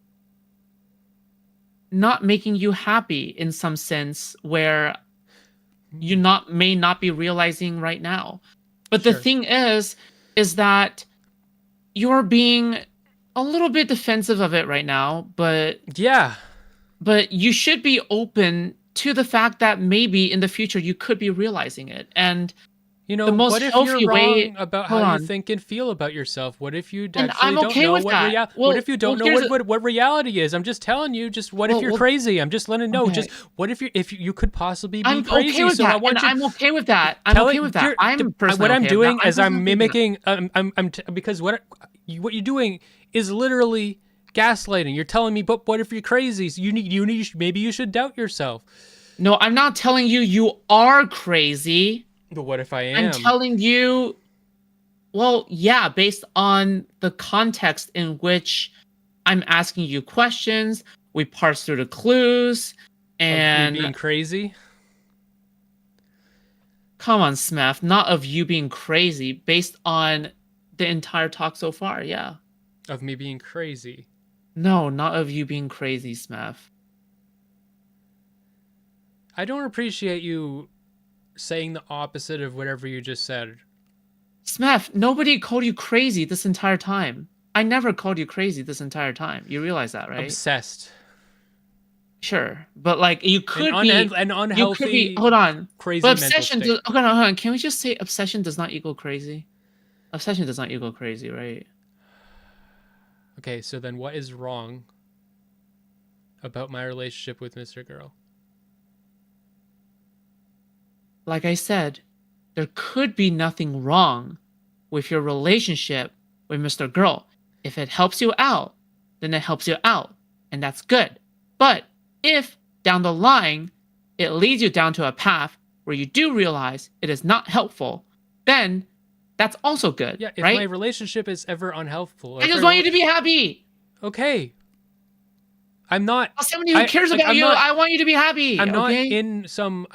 not making you happy in some sense where you may not be realizing right now. But the thing is that you're being a little bit defensive of it right now, but yeah. But you should be open to the fact that maybe in the future you could be realizing it. And you know, the most what if healthy you're way, wrong about how you think and feel about yourself? What if you And actually I'm don't okay know with what that. what if you don't know what reality is? I'm just telling you. Just what if you're crazy? I'm just letting know. Okay. Just what if you could possibly be I'm crazy? okay with So that. I want And you. I'm okay with that. I'm okay with that. I'm personally what I'm okay doing with that. is I'm mimicking. Because what you're doing is literally gaslighting. You're telling me, but what if you're crazy? So maybe you should doubt yourself. No, I'm not telling you you are crazy. But what if I am? I'm telling you, well, yeah, based on the context in which I'm asking you questions, we parse through the clues, and of me being crazy. Come on, Smeth, not of you being crazy, based on the entire talk so far, yeah. Of me being crazy. No, not of you being crazy, Smeth. I don't appreciate you saying the opposite of whatever you just said. Smeth, nobody called you crazy this entire time. I never called you crazy this entire time. You realize that, right? Obsessed. Sure, but like you could be an unhealthy. You could be. Hold on. Crazy. But obsession. Hold on. Can we just say obsession does not equal crazy? Obsession does not equal crazy, right? Okay, so then what is wrong about my relationship with Mr. Girl? Like I said, there could be nothing wrong with your relationship with Mr. Girl. If it helps you out, then it helps you out, and that's good. But if down the line it leads you down to a path where you do realize it is not helpful, then that's also good. Yeah, if right? my relationship is ever unhelpful, I just want you to be happy. Okay. I'm not. As somebody who cares about you, I want you to be happy. I'm not okay? in some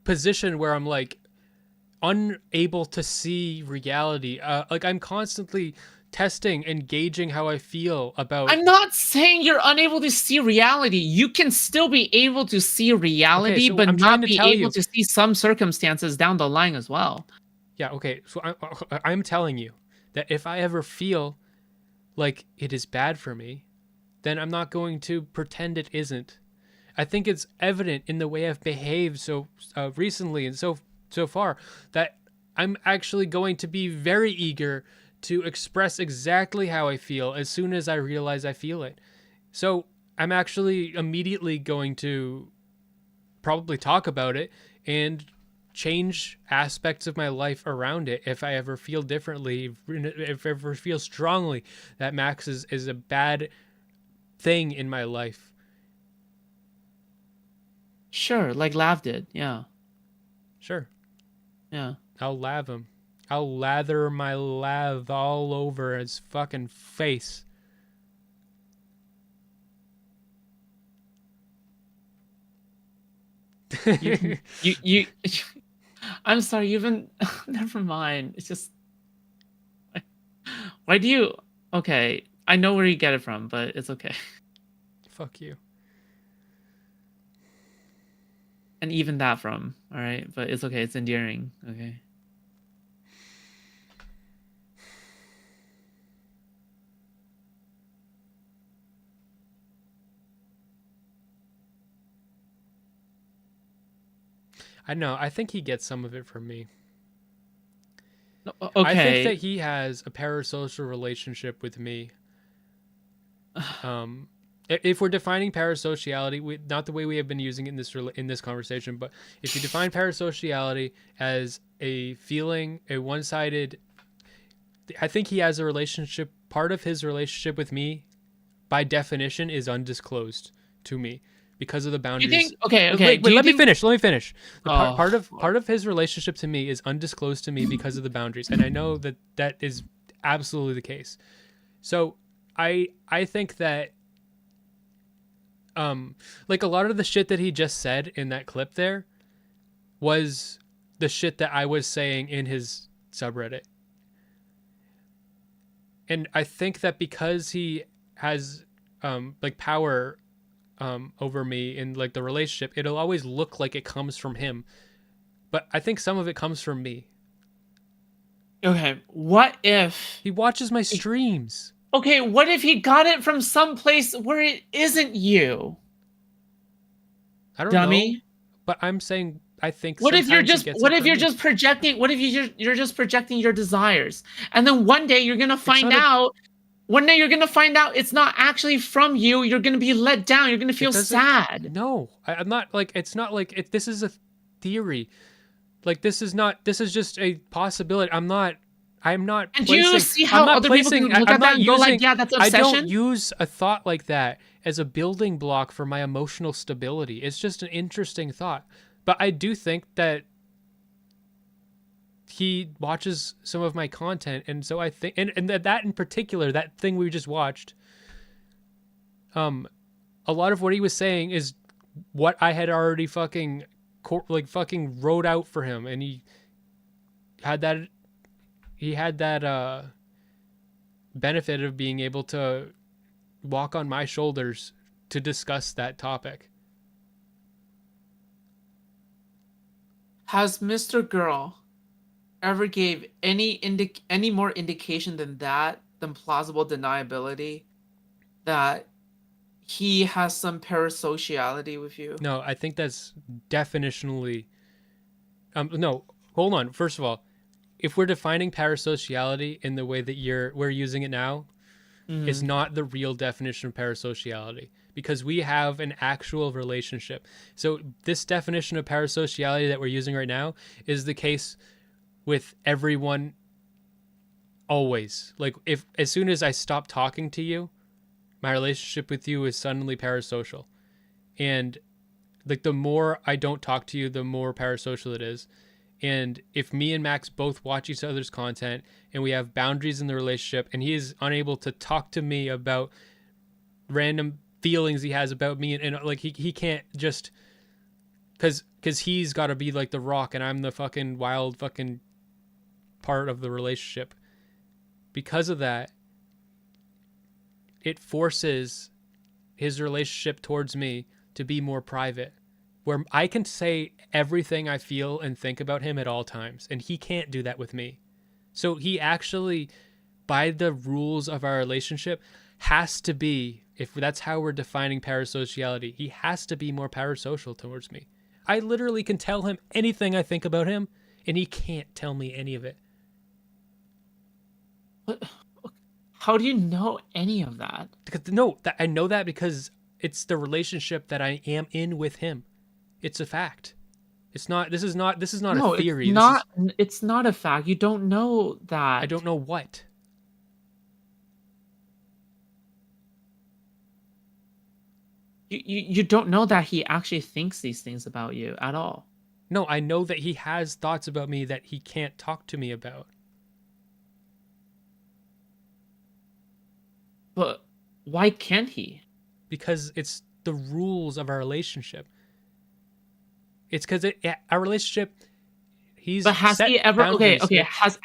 position where I'm like unable to see reality. Like I'm constantly testing and gauging how I feel about. I'm not saying you're unable to see reality. You can still be able to see reality, so but I'm not trying to be tell able you. to see some circumstances down the line as well. Yeah, okay. So I'm telling you that if I ever feel like it is bad for me, then I'm not going to pretend it isn't. I think it's evident in the way I've behaved so recently and so far that I'm actually going to be very eager to express exactly how I feel as soon as I realize I feel it. So I'm actually immediately going to probably talk about it and change aspects of my life around it if I ever feel differently, if I ever feel strongly that Max is a bad thing in my life. Sure, like Lav did. Yeah. Sure. Yeah. I'll lave him. I'll lather my lav all over his fucking face. You I'm sorry, you've been never mind. It's just why do you okay, I know where you get it from, but it's okay. Fuck you. And even that from, all right? But it's okay, it's endearing, okay? I know. I think he gets some of it from me. No, okay. I think that he has a parasocial relationship with me. If we're defining parasociality, not the way we have been using it in this conversation, but if you define parasociality as a feeling, a one-sided, I think he has a relationship. Part of his relationship with me, by definition, is undisclosed to me because of the boundaries. You think? Okay. Wait, let me finish. Part of his relationship to me is undisclosed to me because of the boundaries, and I know that is absolutely the case. So I think that like a lot of the shit that he just said in that clip there was the shit that I was saying in his subreddit. And I think that because he has like power over me in like the relationship, it'll always look like it comes from him. But I think some of it comes from me. Okay, what if He watches my streams. Okay, what if he got it from some place where it isn't you? I don't Dummy. know. But I'm saying I think What if you're sometimes just projecting you're just projecting your desires? And then one day you're going to find out it's not actually from you. You're going to be let down. You're going to feel sad. No, I'm not like, it's not like this is a theory. Like this is just a possibility. I'm not And placing, do you see how other people can look at that and go like, yeah, that's obsession? I don't use a thought like that as a building block for my emotional stability. It's just an interesting thought. But I do think that he watches some of my content, and so I think, and that in particular, that thing we just watched, a lot of what he was saying is what I had already fucking wrote out for him, and he had that benefit of being able to walk on my shoulders to discuss that topic. Has Mr. Girl ever gave any more indication than plausible deniability that he has some parasociality with you? No, I think that's definitionally no, hold on. First of all, if we're defining parasociality in the way that we're using it now, it's not the real definition of parasociality, because we have an actual relationship. So this definition of parasociality that we're using right now is the case with everyone always. Like, if as soon as I stop talking to you, my relationship with you is suddenly parasocial. And like the more I don't talk to you, the more parasocial it is. And if me and Max both watch each other's content and we have boundaries in the relationship, and he is unable to talk to me about random feelings he has about me, and like he can't just, because he's got to be like the rock and I'm the fucking wild fucking part of the relationship. Because of that, it forces his relationship towards me to be more private, where I can say everything I feel and think about him at all times, and he can't do that with me. So he actually by the rules of our relationship, has to be, if that's how we're defining parasociality, he has to be more parasocial towards me. I literally can tell him anything I think about him, and he can't tell me any of it. What? How do you know any of that? I know that because it's the relationship that I am in with him. It's a fact. This is not a theory. It's not a fact. You don't know that. I don't know what. You don't know that he actually thinks these things about you at all. No, I know that he has thoughts about me that he can't talk to me about. But why can't he? Because it's the rules of our relationship. It's because our relationship. But has he ever? Okay.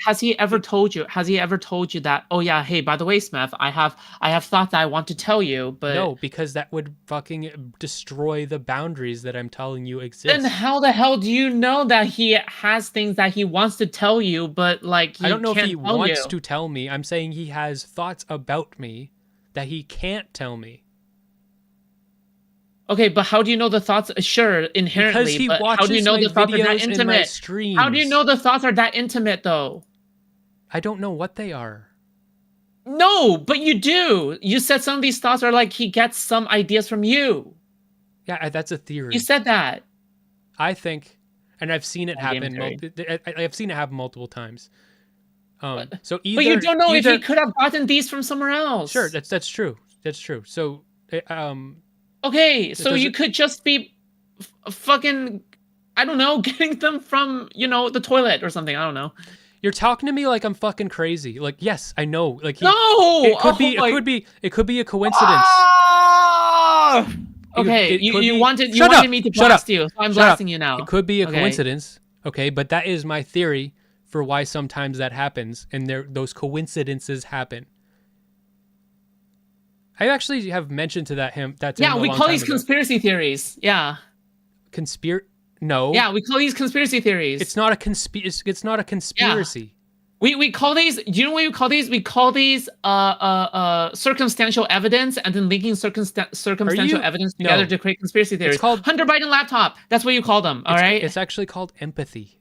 Has he ever told you? Has he ever told you that? Oh yeah. Hey, by the way, Smeth, I have thought that I want to tell you, but no, because that would fucking destroy the boundaries that I'm telling you exist. Then how the hell do you know that he has things that he wants to tell you, but like I don't know if he wants to tell me. I'm saying he has thoughts about me that he can't tell me. Okay, but how do you know the thoughts? Sure, inherently, because he but watches how do you know my the thoughts are that videos and my intimate? streams. How do you know the thoughts are that intimate, though? I don't know what they are. No, but you do. You said some of these thoughts are like he gets some ideas from you. Yeah, that's a theory. You said that. I think, and I've seen it happen. I've seen it happen multiple times. So either, but you don't know if he could have gotten these from somewhere else. Sure, that's true. That's true. So, okay, so you could just be fucking, I don't know, getting them from, the toilet or something. I don't know. You're talking to me like I'm fucking crazy. Like, yes, I know. Like, no, it could be a coincidence. Okay, you wanted me to blast you, so I'm blasting you now. It could be a coincidence. Okay, but that is my theory for why sometimes that happens, and those coincidences happen. I actually have mentioned to him. Yeah, we call these conspiracy theories. Yeah. No. Yeah, we call these conspiracy theories. It's not a conspiracy. Yeah. We call these. Do you know what we call these? We call these circumstantial evidence, and then linking circumstantial evidence together to create conspiracy theories. It's called Hunter Biden laptop. That's what you call them. All right. It's actually called empathy.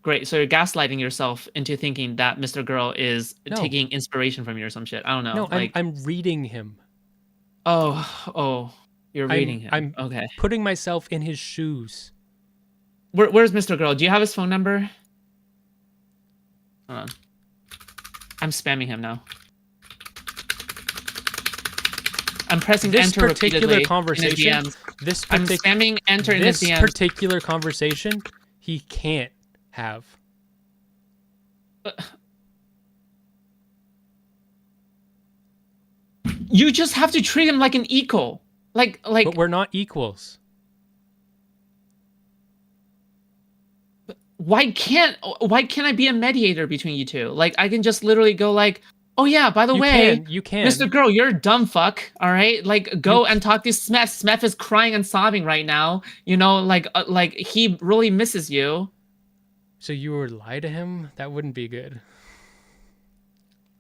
Great. So you're gaslighting yourself into thinking that Mr. Girl is taking inspiration from you or some shit. I don't know. No, I'm reading him. Oh, you're reading him. I'm okay. Putting myself in his shoes. Where's Mr. Girl? Do you have his phone number? Hold on. I'm spamming him now. I'm pressing enter repeatedly conversation. in his DMs. I'm spamming enter in his DMs. This particular conversation, he can't have. You just have to treat him like an equal. Like But we're not equals. Why can't I be a mediator between you two? Like I can just literally go like, oh yeah, by the way, you can. Mr. Girl, you're a dumb fuck. All right, like go and talk to Smeth. Smeth is crying and sobbing right now. Like he really misses you. So you would lie to him? That wouldn't be good.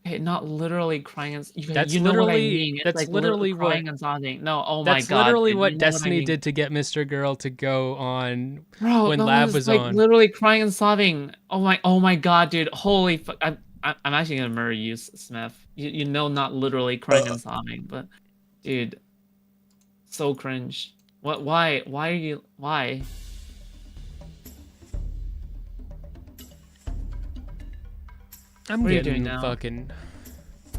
Okay, not literally crying and that's you literally know what I mean. That's like literally crying and sobbing. No, oh my god. That's literally dude, what Destiny did to get Mr. Girl to go on when Lab was like, on. Literally crying and sobbing. Oh my god, dude. Holy fuck. I'm actually gonna murder you, Smith. You know, not literally crying and sobbing, but dude, so cringe. What? Why are you? Why? I'm what getting are you doing now? fucking.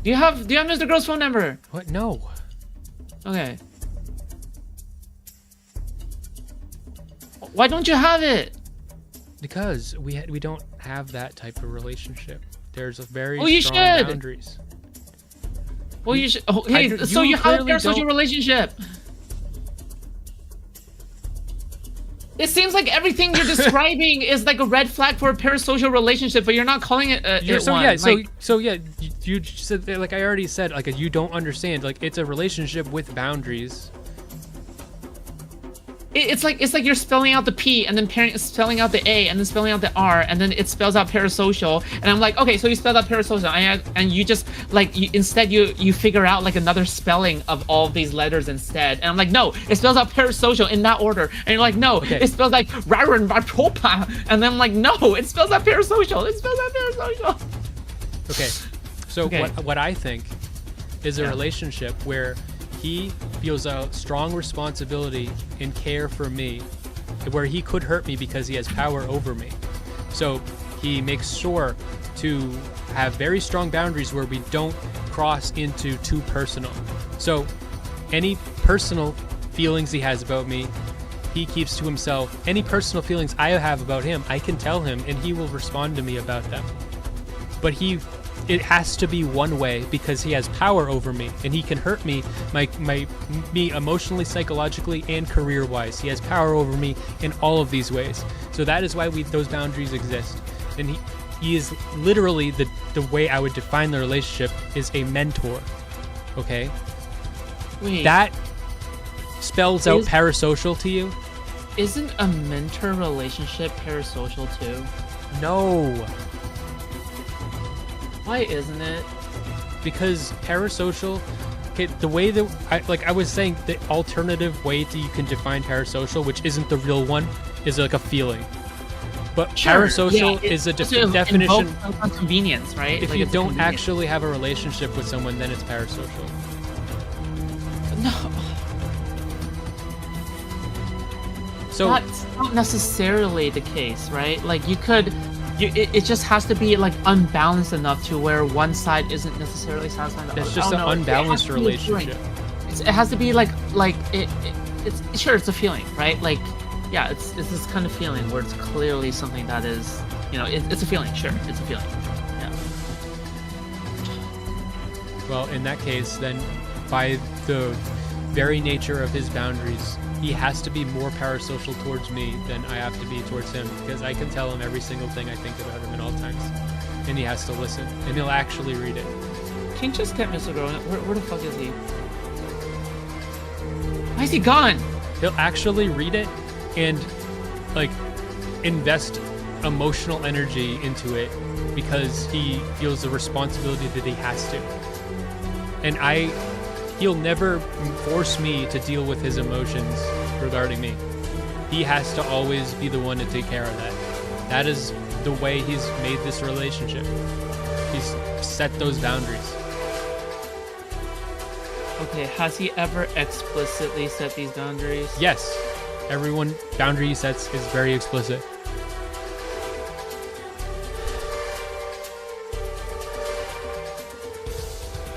Do you have Mr. Girl's phone number? What? No. Okay. Why don't you have it? Because we don't have that type of relationship. There's a very strong boundaries. Well, you should. Okay, so you have a parasocial relationship. It seems like everything you're describing is like a red flag for a parasocial relationship, but you're not calling it one. You said, like I already said, like you don't understand. Like it's a relationship with boundaries. it's like you're spelling out the P and then spelling out the A and then spelling out the R and then it spells out parasocial and I'm like, okay, so you spelled out parasocial and you just like instead you figure out like another spelling of all of these letters instead, and I'm like, no, it spells out parasocial in that order, and you're like, no, it spells like Raren Vatropa, and then I'm like, no, it spells out parasocial, Okay, so what I think is a relationship where he feels a strong responsibility and care for me, where he could hurt me because he has power over me. So he makes sure to have very strong boundaries where we don't cross into too personal. So any personal feelings he has about me, he keeps to himself. Any personal feelings I have about him, I can tell him and he will respond to me about them. But it has to be one way because he has power over me and he can hurt me, me emotionally, psychologically, and career-wise. He has power over me in all of these ways. So that is why those boundaries exist. And he is literally the way I would define the relationship is a mentor. Okay? Wait. That spells out parasocial to you? Isn't a mentor relationship parasocial too? No. Why isn't it? Because parasocial, okay, the way that I was saying, the alternative way that you can define parasocial, which isn't the real one, is like a feeling. But parasocial is a definition on convenience, right? If you don't actually have a relationship with someone, then it's parasocial. No. So that's not necessarily the case, right? Like you could. It just has to be like unbalanced enough to where one side isn't necessarily satisfying the other. It's just an unbalanced relationship. It has to be like it's sure it's a feeling, right? Like yeah, it's this kind of feeling where it's clearly something that is, you know, it's a feeling. Sure, it's a feeling. Yeah. Well, in that case, then by the very nature of his boundaries, he has to be more parasocial towards me than I have to be towards him, because I can tell him every single thing I think about him at all times, and he has to listen, and he'll actually read it. Can you just get Mr. Girl? Where the fuck is he? Why is he gone? He'll actually read it and like invest emotional energy into it because he feels the responsibility that he has to, and he'll never force me to deal with his emotions regarding me. He has to always be the one to take care of that. That is the way he's made this relationship. He's set those boundaries. Okay, has he ever explicitly set these boundaries? Yes. Everyone boundary he sets is very explicit.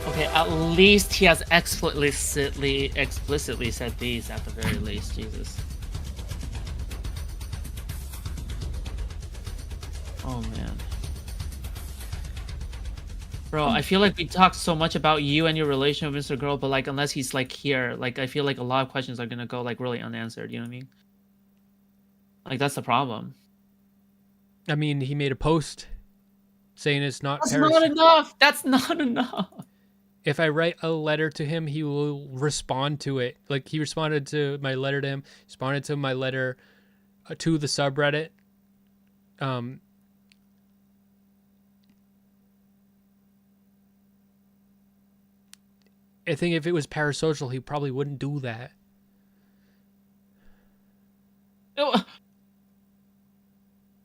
Okay, at least he has explicitly said these at the very least. Jesus. Oh man. Bro, I feel like we talked so much about you and your relation with Mr. Girl, but like unless he's like here, like I feel like a lot of questions are gonna go like really unanswered, you know what I mean? Like that's the problem. I mean, he made a post saying it's not That's not enough. That's not enough. If I write a letter to him, he will respond to it. Like he responded to my letter to him, responded to my letter to the subreddit. I think if it was parasocial, he probably wouldn't do that.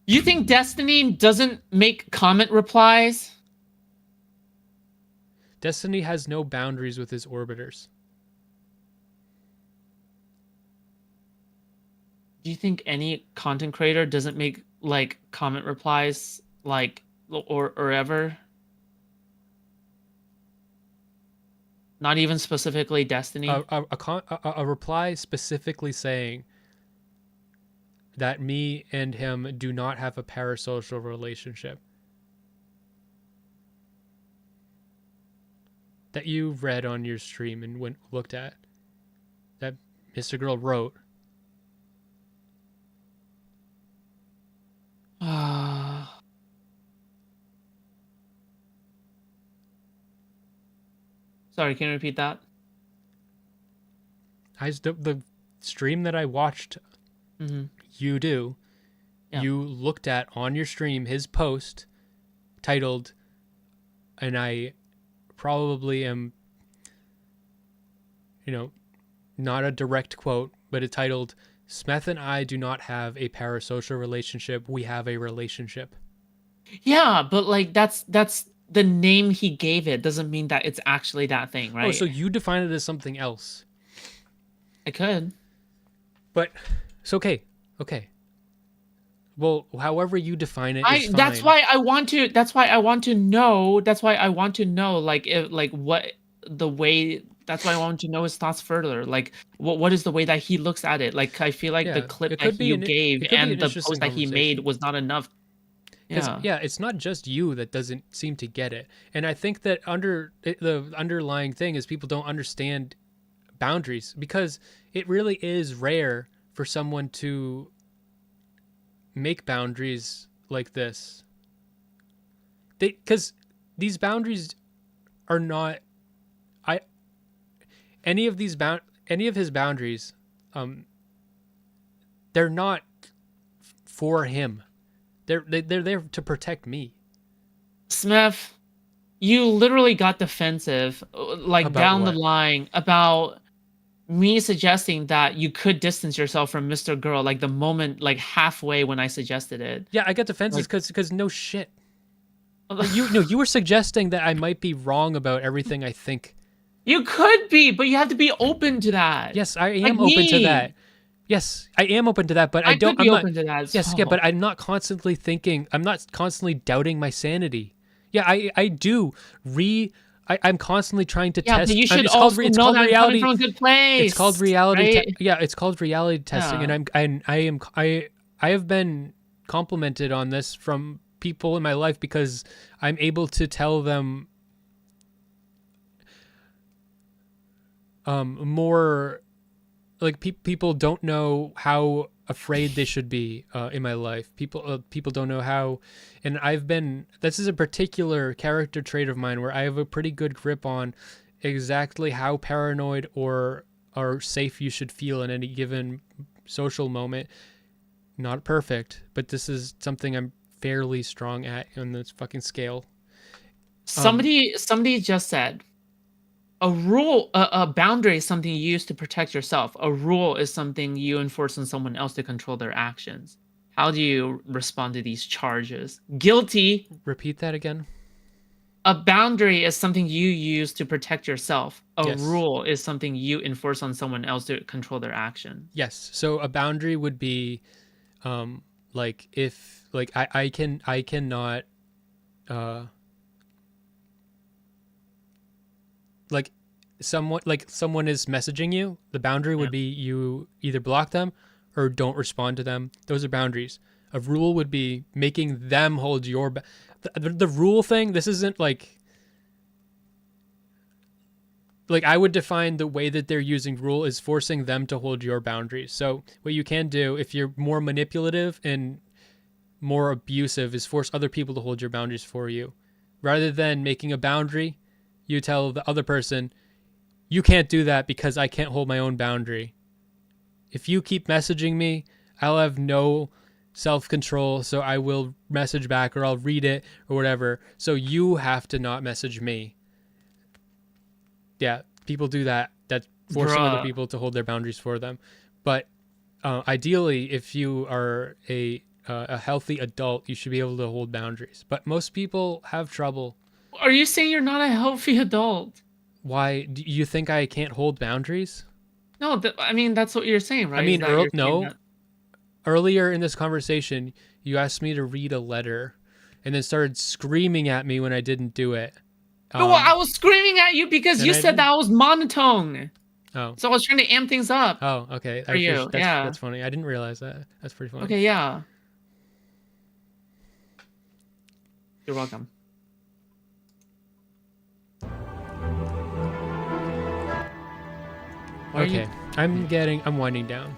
You think Destiny doesn't make comment replies? Destiny has no boundaries with his orbiters. Do you think any content creator doesn't make like comment replies like or ever? Not even specifically Destiny? A reply specifically saying that me and him do not have a parasocial relationship. That you read on your stream and looked at. That Mr. Girl wrote. Sorry, can you repeat that? The stream that I watched you do, you looked at on your stream his post titled, and I probably am, not a direct quote, but it titled, "Smeth and I do not have a parasocial relationship. We have a relationship." Yeah, but like that's the name he gave it doesn't mean that it's actually that thing, right? Oh, so you define it as something else. I could. But it's okay. Okay. Well, however you define it is fine. That's why I want to know. That's why I want to know that's why I want to know his thoughts further. Like what is the way that he looks at it? Like I feel like the clip that you gave and the post that he made was not enough. Yeah, it's not just you that doesn't seem to get it. And I think that the underlying thing is people don't understand boundaries, because it really is rare for someone to make boundaries like this. Because these boundaries are not any of his boundaries, they're not for him. They're there to protect me. Smeth, you literally got defensive, like About down what? the line, about me suggesting that you could distance yourself from Mr. Girl, like the moment, like halfway when I suggested it. Yeah, I got defensive because no shit. You were suggesting that I might be wrong about everything I think. You could be, but you have to be open to that. Yes, I am open to that. Yes, I am open to that, but I'm open not, to that as yes, well. yeah, but I'm not constantly thinking. I'm not constantly doubting my sanity. Yeah, I do. I'm constantly trying to test. But you should it's also called, it's know called that reality. I'm coming from a good place. It's called reality. Right? It's called reality testing, and I have been complimented on this from people in my life because I'm able to tell them more. Like people don't know how afraid they should be in my life. People don't know how, and this is a particular character trait of mine where I have a pretty good grip on exactly how paranoid or safe you should feel in any given social moment. Not perfect, but this is something I'm fairly strong at on this fucking scale. Somebody just said, a boundary is something you use to protect yourself. A rule is something you enforce on someone else to control their actions. How do you respond to these charges? Guilty. Repeat that again. A boundary is something you use to protect yourself. A Yes. rule is something you enforce on someone else to control their action. Yes. So a boundary would be, like if like I cannot, like someone is messaging you, the boundary would be you either block them or don't respond to them. Those are boundaries. A rule would be making them hold your the rule thing. This isn't like I would define the way that they're using rule is forcing them to hold your boundaries. So what you can do if you're more manipulative and more abusive is force other people to hold your boundaries for you. Rather than making a boundary, you tell the other person, you can't do that because I can't hold my own boundary. If you keep messaging me, I'll have no self-control, so I will message back or I'll read it or whatever. So you have to not message me. Yeah, people do that. That's forcing other people to hold their boundaries for them. But ideally, if you are a healthy adult, you should be able to hold boundaries. But most people have trouble. Are you saying you're not a healthy adult? Why do you think I can't hold boundaries? No, I mean that's what you're saying, right? I mean, No. Earlier in this conversation, you asked me to read a letter, and then started screaming at me when I didn't do it. No, I was screaming at you because you said that I was monotone. Oh. So I was trying to amp things up. Oh, okay. That's funny. I didn't realize that. That's pretty funny. Okay, yeah. You're welcome. Okay. I'm winding down.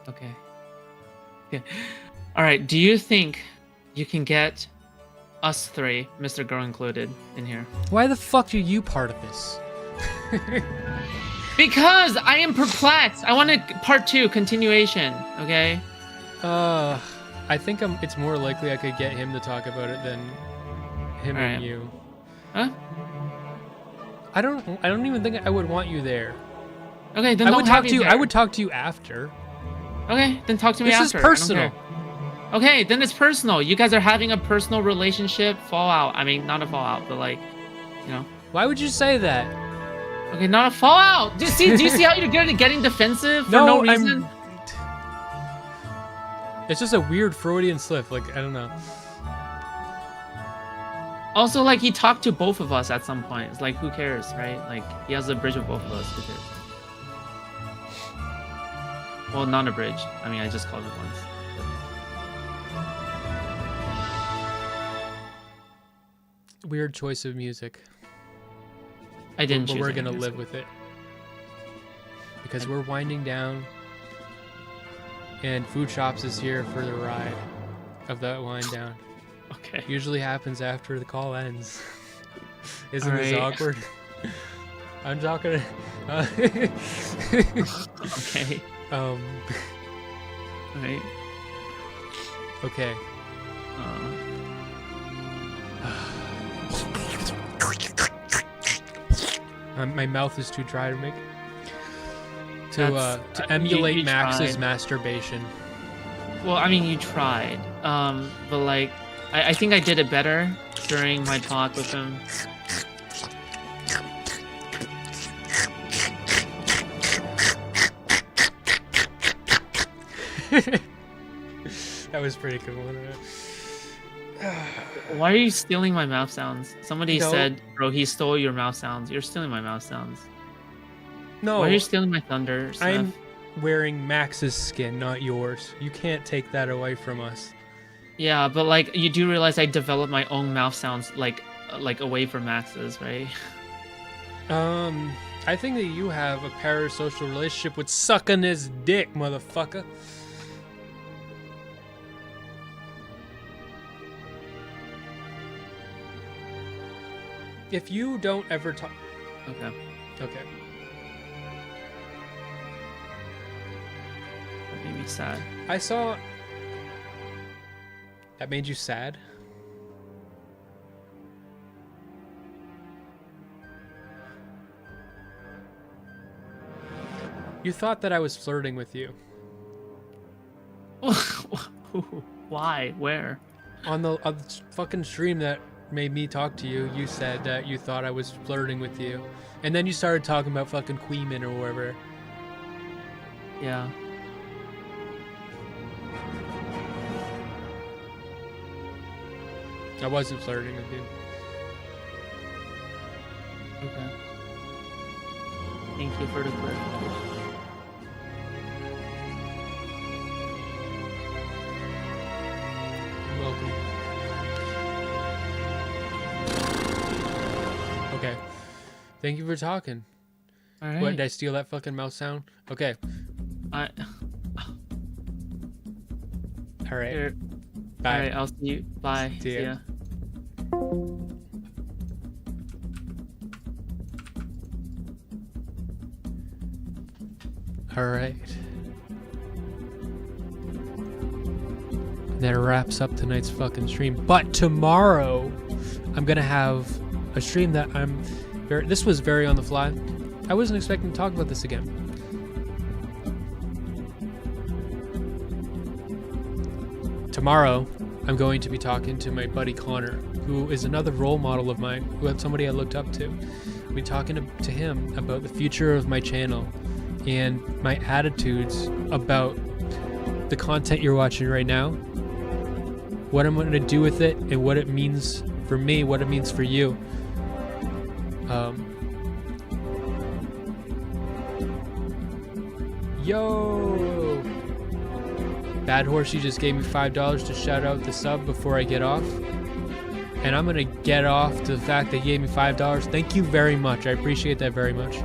Okay. All right. Do you think you can get us three, Mr. Girl included, in here? Why the fuck are you part of this? Because I am perplexed. I want a part 2 continuation. Okay. I think it's more likely I could get him to talk about it than him All and right. you. Huh? I don't even think I would want you there. Okay, then I don't would have talk me to you. there. I would talk to you after. Okay, then talk to me This after. is I don't personal. care. Okay, then it's personal. You guys are having a personal relationship fallout. I mean, not a fallout, but like, you know. Why would you say that? Okay, not a fallout. Do you see how you're getting defensive for no reason? It's just a weird Freudian slip. Like, I don't know. Also, like, he talked to both of us at some point. It's like, who cares, right? Like, he has a bridge with both of us. Who cares? Well, not a bridge. I mean, I just called it once. Weird choice of music. I didn't But choose we're any gonna music. live with it. Because we're winding down. And FoodShops is here for the ride of that wind down. Okay. Usually happens after the call ends. Isn't All this right. awkward? I'm talking. Okay. All right. Okay. My mouth is too dry to make. To emulate you Max's tried. masturbation. Well, I mean, you tried. But like, I think I did it better during my talk with him. That was pretty cool. Why are you stealing my mouth sounds? Somebody No. said, bro, he stole your mouth sounds. You're stealing my mouth sounds. No, Why are you stealing my thunder, Smith? I'm wearing Max's skin, not yours. You can't take that away from us. Yeah, but like, you do realize I developed my own mouth sounds, like away from Max's, right? I think that you have a parasocial relationship with sucking his dick, motherfucker. If you don't ever talk... Okay. Okay. That made me sad. I saw... That made you sad? You thought that I was flirting with you. Why? Where? On the fucking stream that made me talk to you, you said that you thought I was flirting with you. And then you started talking about fucking Queeman or whatever. Yeah. I wasn't flirting with you. Okay. Thank you for the clarification. You're welcome. Okay. Thank you for talking. All right. What, did I steal that fucking mouse sound? Okay. I, All right. here. Bye. All right. I'll see you. Bye. See ya. All right. That wraps up tonight's fucking stream. But tomorrow, I'm gonna have a stream that this was very on the fly. I wasn't expecting to talk about this again. Tomorrow, I'm going to be talking to my buddy Connor, who is another role model of mine, who had somebody I looked up to. I'll be talking to him about the future of my channel and my attitudes about the content you're watching right now, what I'm going to do with it, and what it means for me, what it means for you. Yo! Bad Horse, you just gave me $5 to shout out the sub before I get off. And I'm gonna get off to the fact that you gave me $5. Thank you very much. I appreciate that very much.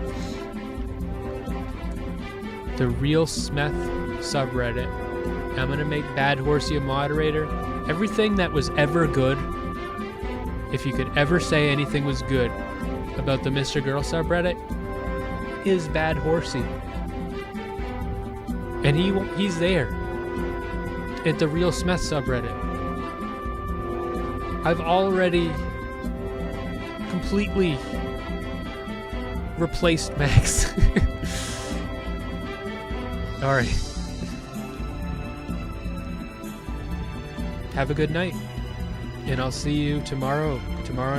The Real Smeth subreddit. I'm gonna make Bad Horsey a moderator. Everything that was ever good, if you could ever say anything was good about the mrgirl subreddit, is Bad Horsey. And he's there at the Real Smeth subreddit. I've already completely replaced Max. Alright. Have a good night. And I'll see you tomorrow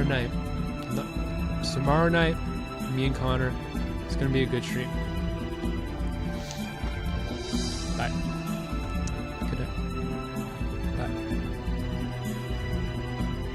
night. Tomorrow night, me and Connor. It's gonna be a good stream. Bye.